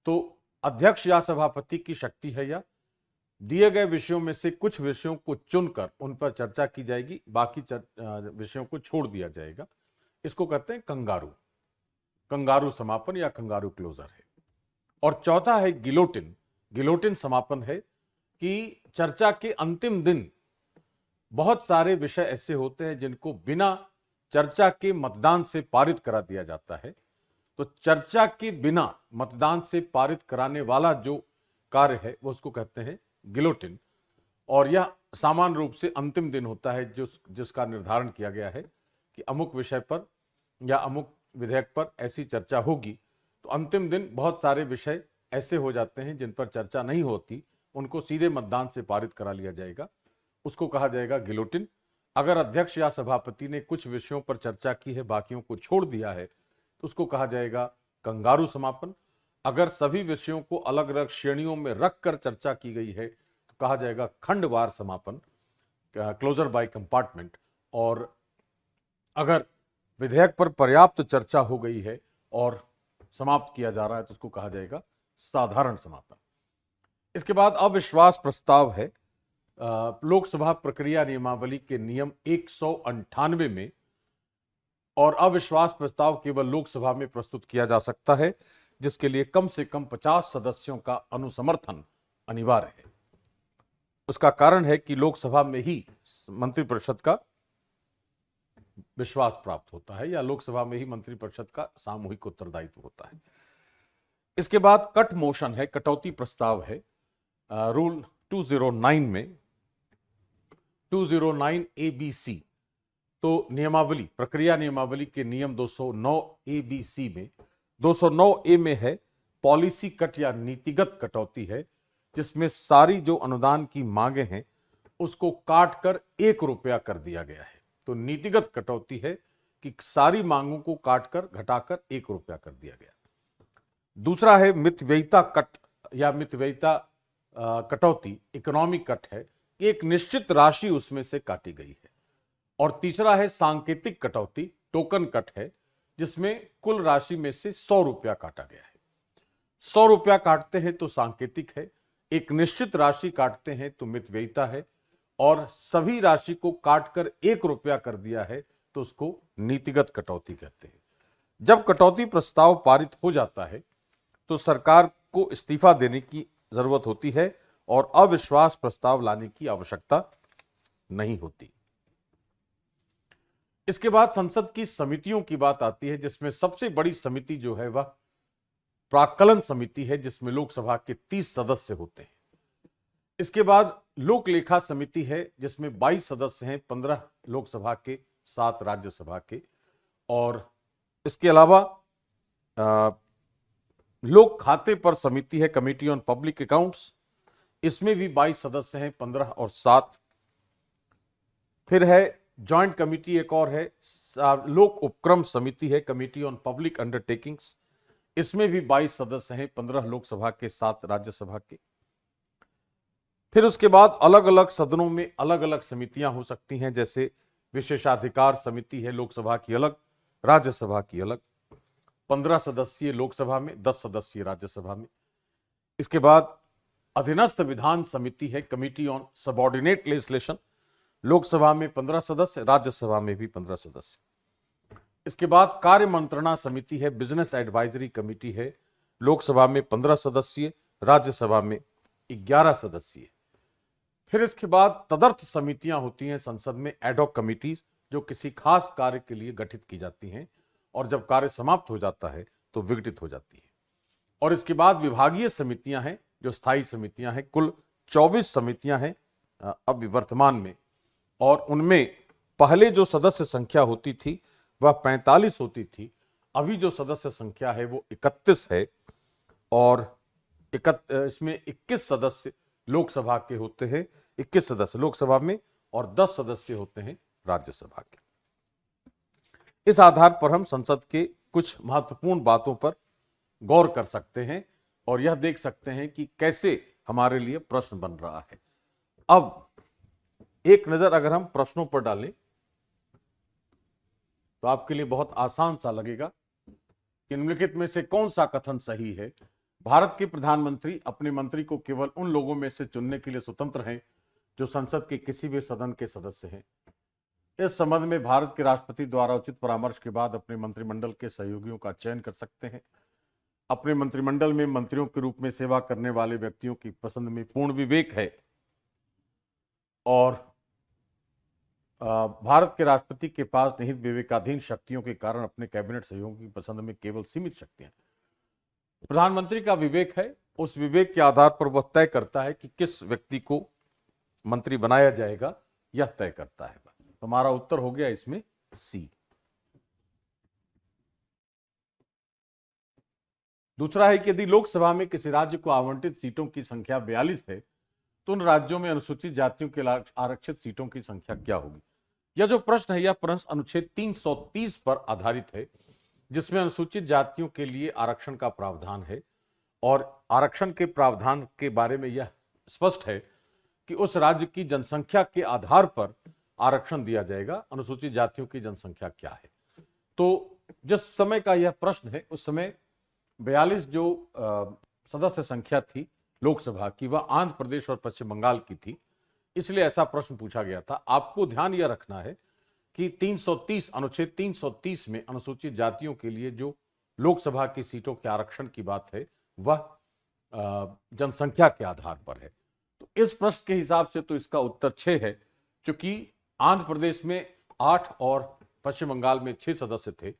तो अध्यक्ष या सभापति की शक्ति है या दिए गए विषयों में से कुछ विषयों को चुनकर उन पर चर्चा की जाएगी, बाकी विषयों को छोड़ दिया जाएगा। इसको कहते हैं कंगारू, कंगारू समापन या कंगारू क्लोजर है। और चौथा है गिलोटिन। गिलोटिन समापन है कि चर्चा के अंतिम दिन बहुत सारे विषय ऐसे होते हैं जिनको बिना चर्चा के मतदान से पारित करा दिया जाता है। तो चर्चा के बिना मतदान से पारित कराने वाला जो कार्य है वो उसको कहते हैं गिलोटिन। और यह सामान्य रूप से अंतिम दिन होता है जिसका निर्धारण किया गया है कि अमुक विषय पर या अमुक विधेयक पर ऐसी चर्चा होगी। तो अंतिम दिन बहुत सारे विषय ऐसे हो जाते हैं जिन पर चर्चा नहीं होती, उनको सीधे मतदान से पारित करा लिया जाएगा, उसको कहा जाएगा गिलोटिन। अगर अध्यक्ष या सभापति ने कुछ विषयों पर चर्चा की है, बाकियों को छोड़ दिया है, तो उसको कहा जाएगा कंगारू समापन। अगर सभी विषयों को अलग अलग श्रेणियों में रखकर चर्चा की गई है तो कहा जाएगा खंडवार समापन, क्लोजर बाय कंपार्टमेंट। और अगर विधेयक पर पर्याप्त चर्चा हो गई है और समाप्त किया जा रहा है तो उसको कहा जाएगा साधारण समापन। इसके बाद अविश्वास प्रस्ताव है। लोकसभा प्रक्रिया नियमावली के नियम 198 में, और अविश्वास प्रस्ताव केवल लोकसभा में प्रस्तुत किया जा सकता है जिसके लिए कम से कम 50 सदस्यों का अनुसमर्थन अनिवार्य है। उसका कारण है कि लोकसभा में ही मंत्रिपरिषद का विश्वास प्राप्त होता है या लोकसभा में ही मंत्रिपरिषद का सामूहिक उत्तरदायित्व होता है। इसके बाद कट मोशन है, कटौती प्रस्ताव है। रूल 209 में 209 ABC, तो नियमावली, प्रक्रिया नियमावली के नियम 209 ABC में 209 A में है पॉलिसी कट या नीतिगत कटौती है, जिसमें सारी जो अनुदान की मांगे हैं उसको काट कर 1 रुपया कर दिया गया है। तो नीतिगत कटौती है कि सारी मांगों को काटकर घटाकर 1 रुपया कर दिया गया। दूसरा है मितव्ययिता कट या मितव्ययिता कटौती, इकोनॉमिक कट है, एक निश्चित राशि उसमें से काटी गई है। और तीसरा है सांकेतिक कटौती, टोकन कट है, जिसमें कुल राशि में से 100 रुपया काटा गया है। 100 रुपया काटते हैं तो सांकेतिक है, एक निश्चित राशि काटते हैं तो मितव्ययिता है, और सभी राशि को काटकर 1 रुपया कर दिया है तो उसको नीतिगत कटौती कहते हैं। जब कटौती प्रस्ताव पारित हो जाता है तो सरकार को इस्तीफा देने की जरूरत होती है और अविश्वास प्रस्ताव लाने की आवश्यकता नहीं होती। इसके बाद संसद की समितियों की बात आती है, जिसमें सबसे बड़ी समिति जो है वह प्राक्कलन समिति है, जिसमें लोकसभा के 30 सदस्य होते हैं। इसके बाद लोक लेखा समिति है, जिसमें 22 सदस्य हैं, 15 लोकसभा के, 7 राज्यसभा के। और इसके अलावा लोक खाते पर समिति है, कमेटी ऑन पब्लिक अकाउंट्स, इसमें भी 22 सदस्य हैं, 15 और 7। फिर है जॉइंट कमेटी, एक और है लोक उपक्रम समिति है, कमेटी ऑन पब्लिक अंडरटेकिंग्स, इसमें भी 22 सदस्य हैं, 15 लोकसभा के, 7 राज्यसभा के। फिर उसके बाद अलग अलग सदनों में अलग अलग समितियां हो सकती हैं, जैसे विशेषाधिकार समिति है, लोकसभा की अलग, राज्यसभा की अलग, 15 सदस्यीय लोकसभा में, 10 सदस्यीय राज्यसभा में। इसके बाद अधीनस्थ विधान समिति है, committee on subordinate legislation, Lok Sabha में 15 सदस्य, राज्यसभा में भी 15 सदस्य। इसके बाद कार्य मंत्रणा समिति है, बिजनेस एडवाइजरी कमिटी है, लोकसभा में 15 सदस्यीय, राज्यसभा में 11 सदस्यीय। फिर इसके बाद तदर्थ समितियां होती हैं संसद में, एडहॉक कमिटीज, जो किसी खास कार्य के लिए गठित की जाती हैं और जब कार्य समाप्त हो जाता है तो विघटित हो जाती है। और इसके बाद विभागीय समितियां हैं, जो स्थायी समितियां हैं। कुल 24 समितियां हैं अब वर्तमान में, और उनमें पहले जो सदस्य संख्या होती थी वह 45 होती थी। अभी जो सदस्य संख्या है वो 31 है, और इसमें 21 सदस्य लोकसभा के होते हैं, 21 सदस्य लोकसभा में, और 10 सदस्य होते हैं राज्यसभा के। इस आधार पर हम संसद के कुछ महत्वपूर्ण बातों पर गौर कर सकते हैं और यह देख सकते हैं कि कैसे हमारे लिए प्रश्न बन रहा है। अब एक नजर अगर हम प्रश्नों पर डालें तो आपके लिए बहुत आसान सा लगेगा कि निम्नलिखित में से कौन सा कथन सही है। भारत के प्रधानमंत्री अपने मंत्री को केवल उन लोगों में से चुनने के लिए स्वतंत्र हैं जो संसद के किसी भी सदन के सदस्य हैं। इस संबंध में भारत के राष्ट्रपति द्वारा उचित परामर्श के बाद अपने मंत्रिमंडल के सहयोगियों का चयन कर सकते हैं। अपने मंत्रिमंडल में मंत्रियों के रूप में सेवा करने वाले व्यक्तियों की पसंद में पूर्ण विवेक है, और भारत के राष्ट्रपति के पास निहित विवेकाधीन शक्तियों के कारण अपने कैबिनेट सहयोगियों की पसंद में केवल सीमित शक्तियां। प्रधानमंत्री का विवेक है, उस विवेक के आधार पर वह तय करता है कि किस व्यक्ति को मंत्री बनाया जाएगा, यह तय करता है। तो हमारा उत्तर हो गया इसमें सी। दूसरा है कि यदि लोकसभा में किसी राज्य को आवंटित सीटों की संख्या 42 है तो उन राज्यों में अनुसूचित जातियों के आरक्षित सीटों की संख्या क्या होगी। यह जो प्रश्न है, यह प्रश्न अनुच्छेद 330 पर आधारित है, जिसमें अनुसूचित जातियों के लिए आरक्षण का प्रावधान है, और आरक्षण के प्रावधान के बारे में यह स्पष्ट है कि उस राज्य की जनसंख्या के आधार पर आरक्षण दिया जाएगा। अनुसूचित जातियों की जनसंख्या क्या है। तो जिस समय का यह प्रश्न है उस समय 42 जो सदस्य संख्या थी लोकसभा की, वह आंध्र प्रदेश और पश्चिम बंगाल की थी, इसलिए ऐसा प्रश्न पूछा गया था। आपको ध्यान यह रखना है कि 330 अनुच्छेद 330 में अनुसूचित जातियों के लिए जो लोकसभा की सीटों के आरक्षण की बात है वह जनसंख्या के आधार पर है। तो इस प्रश्न के हिसाब से तो इसका उत्तर 6 है। चूंकि आंध्र प्रदेश में 8 और पश्चिम बंगाल में 6 सदस्य थे,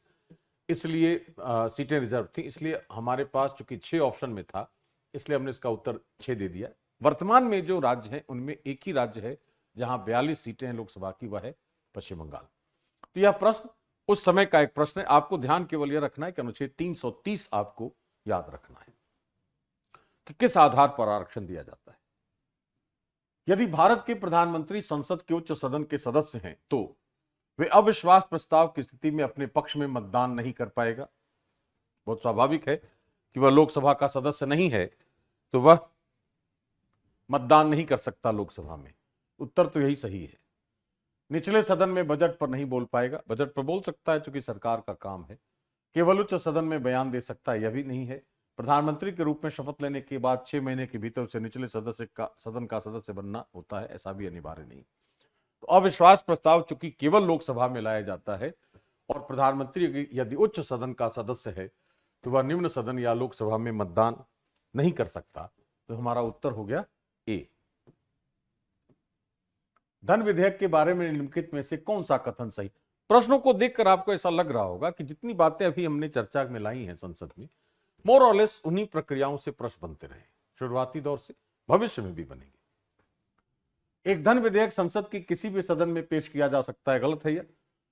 इसलिए सीटें रिजर्व थी, इसलिए हमारे पास चूंकि 6 ऑप्शन में था, इसलिए हमने इसका उत्तर 6 दे दिया। वर्तमान में जो राज्य हैं उनमें एक ही राज्य है जहां 42 सीटें हैं लोकसभा की, वह है पश्चिम बंगाल। तो यह प्रश्न उस समय का एक प्रश्न है। आपको ध्यान केवल यह रखना है कि अनुच्छेद 330 आपको याद रखना है कि किस आधार पर आरक्षण दिया जाता है। यदि भारत के प्रधानमंत्री संसद के उच्च सदन के सदस्य हैं तो वे अविश्वास प्रस्ताव की स्थिति में अपने पक्ष में मतदान नहीं कर पाएगा। बहुत स्वाभाविक है कि वह लोकसभा का सदस्य नहीं है तो वह मतदान नहीं कर सकता लोकसभा में। उत्तर तो यही सही है। निचले सदन में बजट पर नहीं बोल पाएगा। बजट पर बोल सकता है चूंकि सरकार का काम है। केवल उच्च सदन में बयान दे सकता है, यह भी नहीं है। प्रधानमंत्री के रूप में शपथ लेने के बाद 6 महीने के भीतर उसे निचले सदन का सदस्य बनना होता है, ऐसा भी अनिवार्य नहीं। तो अविश्वास प्रस्ताव चूंकि केवल लोकसभा में लाया जाता है और प्रधानमंत्री यदि उच्च सदन का सदस्य है तो वह निम्न सदन या लोकसभा में मतदान नहीं कर सकता। तो हमारा उत्तर हो गया ए। धन विधेयक के बारे में निम्नलिखित में से कौन सा कथन सही? प्रश्नों को देखकर आपको ऐसा लग रहा होगा कि जितनी बातें अभी हमने चर्चा में लाई हैं संसद में, मोर और लेस उन्हीं प्रक्रियाओं से प्रश्न बनते रहे शुरुआती दौर से, भविष्य में भी बनेंगे। एक धन विधेयक संसद के किसी भी सदन में पेश किया जा सकता है, गलत है यह।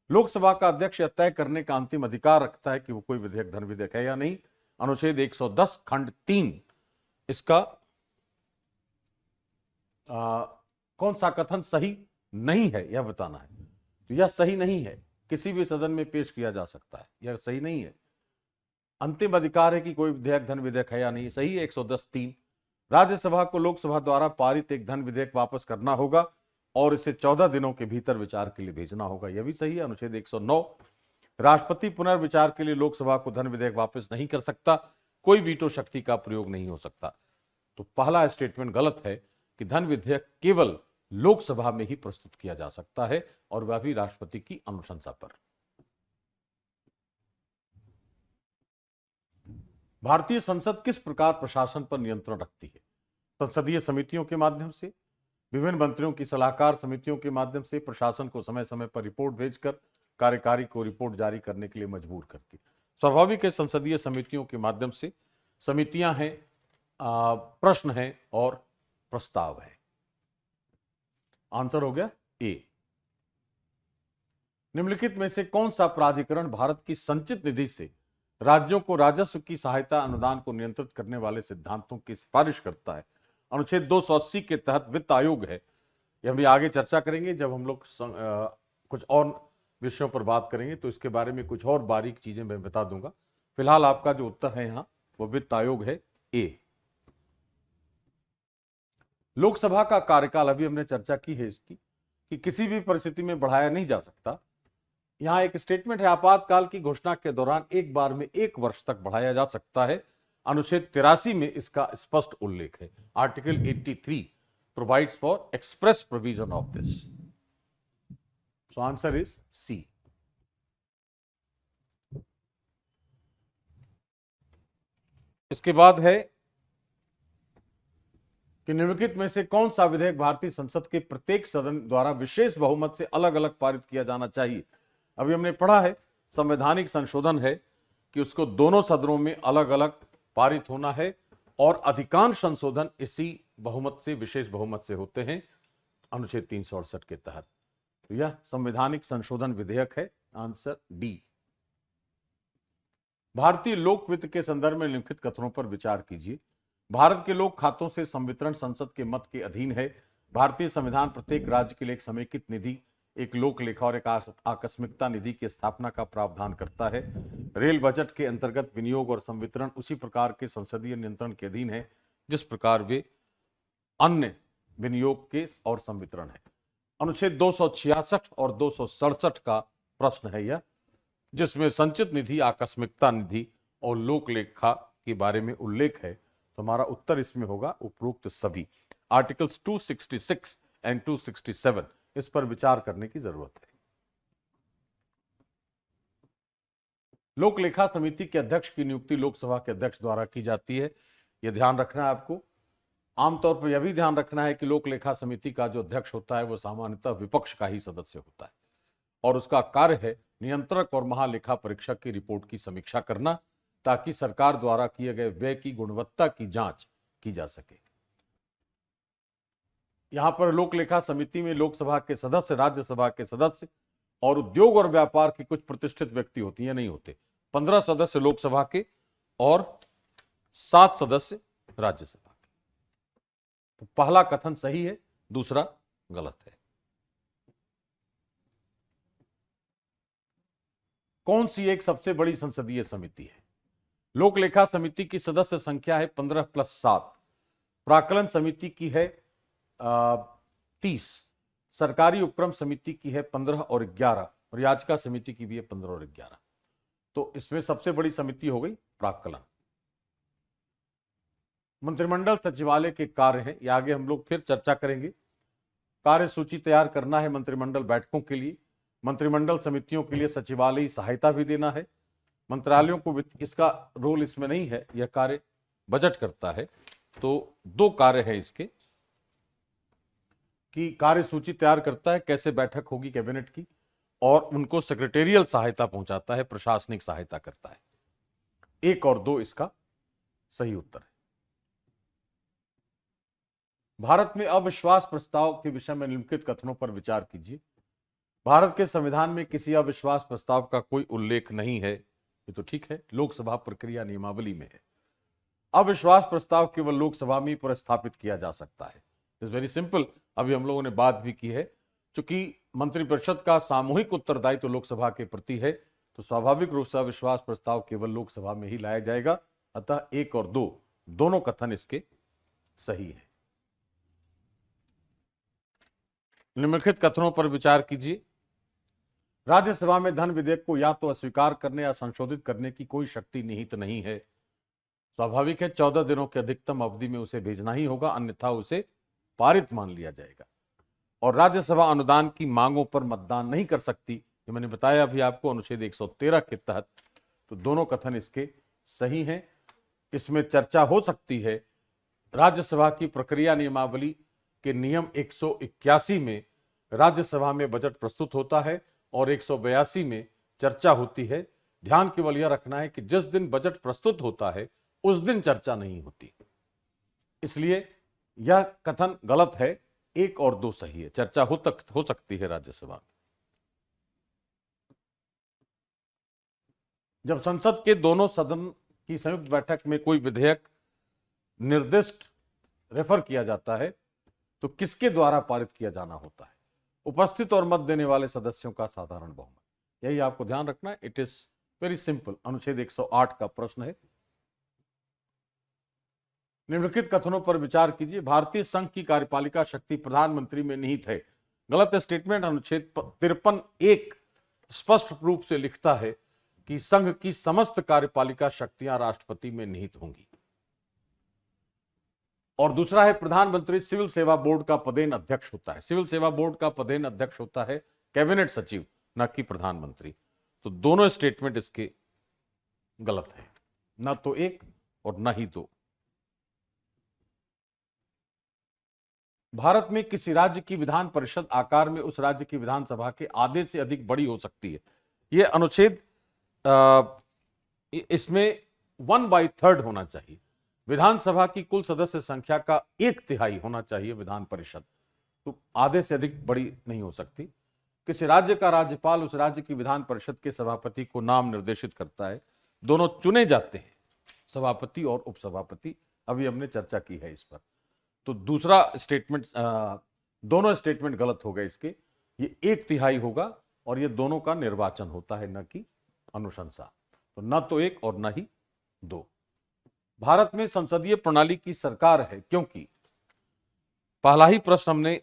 लोकसभा का अध्यक्ष यह तय करने का अंतिम अधिकार रखता है कि वो कोई विधेयक धन विधेयक है या नहीं। अनुच्छेद 110 खंड 3 इसका कौन सा कथन सही नहीं है यह बताना है। तो यह सही नहीं है, किसी भी सदन में पेश किया जा सकता है, यह सही नहीं है। अंतिम अधिकार है कि कोई विधेयक धन विधेयक है या नहीं, सही है 110(3). राज्यसभा को लोकसभा द्वारा पारित एक धन विधेयक वापस करना होगा और इसे 14 दिनों के भीतर विचार के लिए भेजना होगा, यह भी सही है। अनुच्छेद 109, राष्ट्रपति पुनर्विचार के लिए लोकसभा को धन विधेयक वापस नहीं कर सकता, कोई वीटो शक्ति का प्रयोग नहीं हो सकता। तो पहला स्टेटमेंट गलत है कि धन विधेयक केवल लोकसभा में ही प्रस्तुत किया जा सकता है और वह भी राष्ट्रपति की अनुशंसा पर। भारतीय संसद किस प्रकार प्रशासन पर नियंत्रण रखती है? संसदीय समितियों के माध्यम से, विभिन्न मंत्रियों की सलाहकार समितियों के माध्यम से, प्रशासन को समय समय पर रिपोर्ट भेजकर कार्यकारी को रिपोर्ट जारी करने के लिए मजबूर करके। स्वाभाविक है, संसदीय समितियों के माध्यम से। समितियां हैं, प्रश्न है और प्रस्ताव है। आंसर हो गया ए। निम्नलिखित में से कौन सा प्राधिकरण भारत की संचित निधि से राज्यों को राजस्व की सहायता अनुदान को नियंत्रित करने वाले सिद्धांतों की सिफारिश करता है? अनुच्छेद 280 के तहत वित्त आयोग है। यह हम आगे चर्चा करेंगे जब हम लोग कुछ और विषयों पर बात करेंगे, तो इसके बारे में कुछ और बारीक चीजें मैं बता दूंगा। फिलहाल आपका जो उत्तर है यहां वो वित्त आयोग है, ए। लोकसभा का कार्यकाल, अभी हमने चर्चा की है इसकी, कि किसी भी परिस्थिति में बढ़ाया नहीं जा सकता। यहां एक स्टेटमेंट है, आपातकाल की घोषणा के दौरान एक बार में 1 वर्ष तक बढ़ाया जा सकता है। अनुच्छेद 83 में इसका स्पष्ट उल्लेख है। Article 83 provides for express provision of this. So answer is C. इसके बाद है कि निम्नलिखित में से कौन सा विधेयक भारतीय संसद के प्रत्येक सदन द्वारा विशेष बहुमत से अलग अलग पारित किया जाना चाहिए? अभी हमने पढ़ा है, संवैधानिक संशोधन है कि उसको दोनों सदनों में अलग अलग पारित होना है और अधिकांश संशोधन इसी बहुमत से, विशेष बहुमत से होते हैं, अनुच्छेद 368 के तहत। तो यह संवैधानिक संशोधन विधेयक है, आंसर डी। भारतीय लोक वित्त के संदर्भ में निम्नलिखित कथनों पर विचार कीजिए। भारत के लोक खातों से संवितरण संसद के मत के अधीन है। भारतीय संविधान प्रत्येक राज्य के लिए एक समेकित निधि, एक लोक लेखा और एक आकस्मिकता निधि की स्थापना का प्रावधान करता है। रेल बजट के अंतर्गत विनियोग और संवितरण उसी प्रकार के संसदीय नियंत्रण के अधीन है जिस प्रकार वे अन्य विनियोग के और संवितरण है। अनुच्छेद 266 और 267 का प्रश्न है यह, जिसमें संचित निधि, आकस्मिकता निधि और लोक लेखा के बारे में उल्लेख है। तो हमारा उत्तर इसमें होगा उपरोक्त सभी। आर्टिकल्स 266 एंड 267 इस पर विचार करने की जरूरत है। लोक लेखा समिति के अध्यक्ष की नियुक्ति लोकसभा के अध्यक्ष द्वारा की जाती है, यह ध्यान रखना है आपको। आमतौर पर यह भी ध्यान रखना है कि लोक लेखा समिति का जो अध्यक्ष होता है वो सामान्यतः विपक्ष का ही सदस्य होता है और उसका कार्य है नियंत्रक और महालेखा परीक्षक की रिपोर्ट की समीक्षा करना, ताकि सरकार द्वारा किए गए व्यय की गुणवत्ता की जांच की जा सके। यहां पर लोक लेखा समिति में लोकसभा के सदस्य, राज्यसभा के सदस्य और उद्योग और व्यापार के कुछ प्रतिष्ठित व्यक्ति होती है, नहीं होते। 15 सदस्य लोकसभा के और 7 सदस्य राज्यसभा के। तो पहला कथन सही है, दूसरा गलत है। कौन सी एक सबसे बड़ी संसदीय समिति है? लोक लेखा समिति की सदस्य संख्या है 15 + 7। प्राक्कलन समिति की है 30। सरकारी उपक्रम समिति की है 15 और 11 और याचिका समिति की भी है 15 और 11। तो इसमें सबसे बड़ी समिति हो गई प्राक्कलन। मंत्रिमंडल सचिवालय के कार्य हैं, ये आगे हम लोग फिर चर्चा करेंगे। कार्य सूची तैयार करना है मंत्रिमंडल बैठकों के लिए, मंत्रिमंडल समितियों के लिए सचिवालय सहायता भी देना है, मंत्रालयों को इसका रोल इसमें नहीं है, यह कार्य बजट करता है। तो दो कार्य है इसके कि कार्य सूची तैयार करता है, कैसे बैठक होगी कैबिनेट की, और उनको सेक्रेटेरियल सहायता पहुंचाता है, प्रशासनिक सहायता करता है। 1 और 2 इसका सही उत्तर है। भारत में अविश्वास प्रस्ताव के विषय में निम्नलिखित कथनों पर विचार कीजिए। भारत के संविधान में किसी अविश्वास प्रस्ताव का कोई उल्लेख नहीं है, ये तो ठीक है, लोकसभा प्रक्रिया नियमावली में है। अविश्वास प्रस्ताव केवल लोकसभा में प्रस्थापित किया जा सकता है। इट्स वेरी सिंपल, अभी हम लोगों ने बात भी की है, चूंकि मंत्रिपरिषद का सामूहिक उत्तरदायित्व लोकसभा के प्रति है, तो स्वाभाविक रूप से अविश्वास प्रस्ताव केवल लोकसभा में ही लाया जाएगा। अतः 1 और 2 दोनों कथन इसके सही है। निम्नलिखित कथनों पर विचार कीजिए। राज्यसभा में धन विधेयक को या तो अस्वीकार करने या संशोधित करने की कोई शक्ति निहित नहीं है। स्वाभाविक है, 14 दिनों की अधिकतम अवधि में उसे भेजना ही होगा, अन्यथा उसे पारित मान लिया जाएगा। और राज्यसभा अनुदान की मांगों पर मतदान नहीं कर सकती, ये मैंने बताया अभी आपको अनुच्छेद 113 के तहत। तो दोनों कथन इसके सही हैं। इसमें चर्चा हो सकती है, राज्यसभा की प्रक्रिया नियमावली के नियम 181 में राज्यसभा में बजट प्रस्तुत होता है और 182 में चर्चा होती है। ध्यान केवल यह रखना है कि जिस दिन बजट प्रस्तुत होता है उस दिन चर्चा नहीं होती, इसलिए यह कथन गलत है। 1 और 2 सही है, चर्चा हो सकती है राज्यसभा में। जब संसद के दोनों सदन की संयुक्त बैठक में कोई विधेयक निर्दिष्ट रेफर किया जाता है तो किसके द्वारा पारित किया जाना होता है? उपस्थित और मत देने वाले सदस्यों का साधारण बहुमत। यही आपको ध्यान रखना है। इट इज वेरी सिंपल, अनुच्छेद 108 का प्रश्न है। निम्नलिखित कथनों पर विचार कीजिए। भारतीय संघ की कार्यपालिका शक्ति प्रधानमंत्री में निहित है। गलत स्टेटमेंट। अनुच्छेद 53(1) स्पष्ट रूप से लिखता है कि संघ की समस्त कार्यपालिका शक्तियां राष्ट्रपति में निहित होंगी। और दूसरा है, प्रधानमंत्री सिविल सेवा बोर्ड का पदेन अध्यक्ष होता है। सिविल सेवा बोर्ड का पदेन अध्यक्ष होता है कैबिनेट सचिव, न कि प्रधानमंत्री। तो दोनों स्टेटमेंट इसके गलत है, न तो 1 और न ही 2। भारत में किसी राज्य की विधान परिषद आकार में उस राज्य की विधानसभा के आधे से अधिक बड़ी हो सकती है। यह अनुच्छेद इसमें 1/3 होना चाहिए। विधानसभा की कुल सदस्य संख्या का 1/3 होना चाहिए विधान परिषद, तो आधे से अधिक बड़ी नहीं हो सकती। किसी राज्य का राज्यपाल उस राज्य की विधान परिषद के सभापति को नाम निर्देशित करता है। दोनों चुने जाते हैं, सभापति और उपसभापति। अभी हमने चर्चा की है इस पर। तो दूसरा स्टेटमेंट, दोनों स्टेटमेंट गलत हो गए इसके। ये 1/3 होगा और ये दोनों का निर्वाचन होता है, न कि अनुशंसा। तो न तो 1 और न ही 2। भारत में संसदीय प्रणाली की सरकार है क्योंकि पहला ही प्रश्न हमने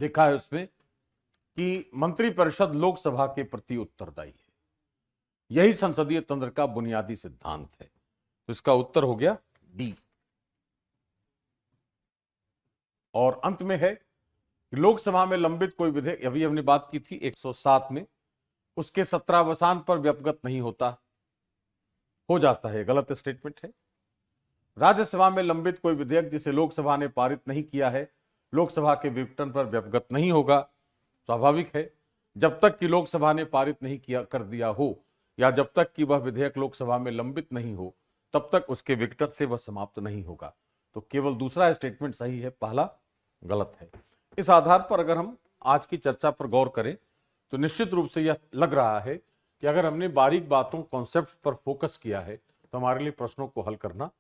देखा है उसमें कि मंत्रिपरिषद लोकसभा के प्रति उत्तरदायी है। यही संसदीय तंत्र का बुनियादी सिद्धांत है। तो इसका उत्तर हो गया डी। और अंत में है कि लोकसभा में लंबित कोई विधेयक, अभी हमने बात की थी 107 में, उसके 17वां पर व्यपगत नहीं होता, हो जाता है। गलत स्टेटमेंट है। राज्यसभा में लंबित कोई विधेयक जिसे लोकसभा ने पारित नहीं किया है, लोकसभा के विघटन पर व्यपगत नहीं होगा। स्वाभाविक है, जब तक कि लोकसभा ने पारित नहीं किया कर दिया हो, या जब तक कि वह विधेयक लोकसभा में लंबित नहीं हो, तब तक उसके विघटन से वह समाप्त नहीं होगा। तो केवल दूसरा स्टेटमेंट सही है, पहला गलत है। इस आधार पर अगर हम आज की चर्चा पर गौर करें तो निश्चित रूप से यह लग रहा है कि अगर हमने बारीक बातों, कॉन्सेप्ट पर फोकस किया है तो हमारे लिए प्रश्नों को हल करना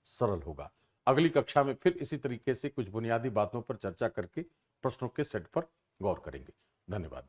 सरल होगा। अगली कक्षा में फिर इसी तरीके से कुछ बुनियादी बातों पर चर्चा करके प्रश्नों के सेट पर गौर करेंगे। धन्यवाद।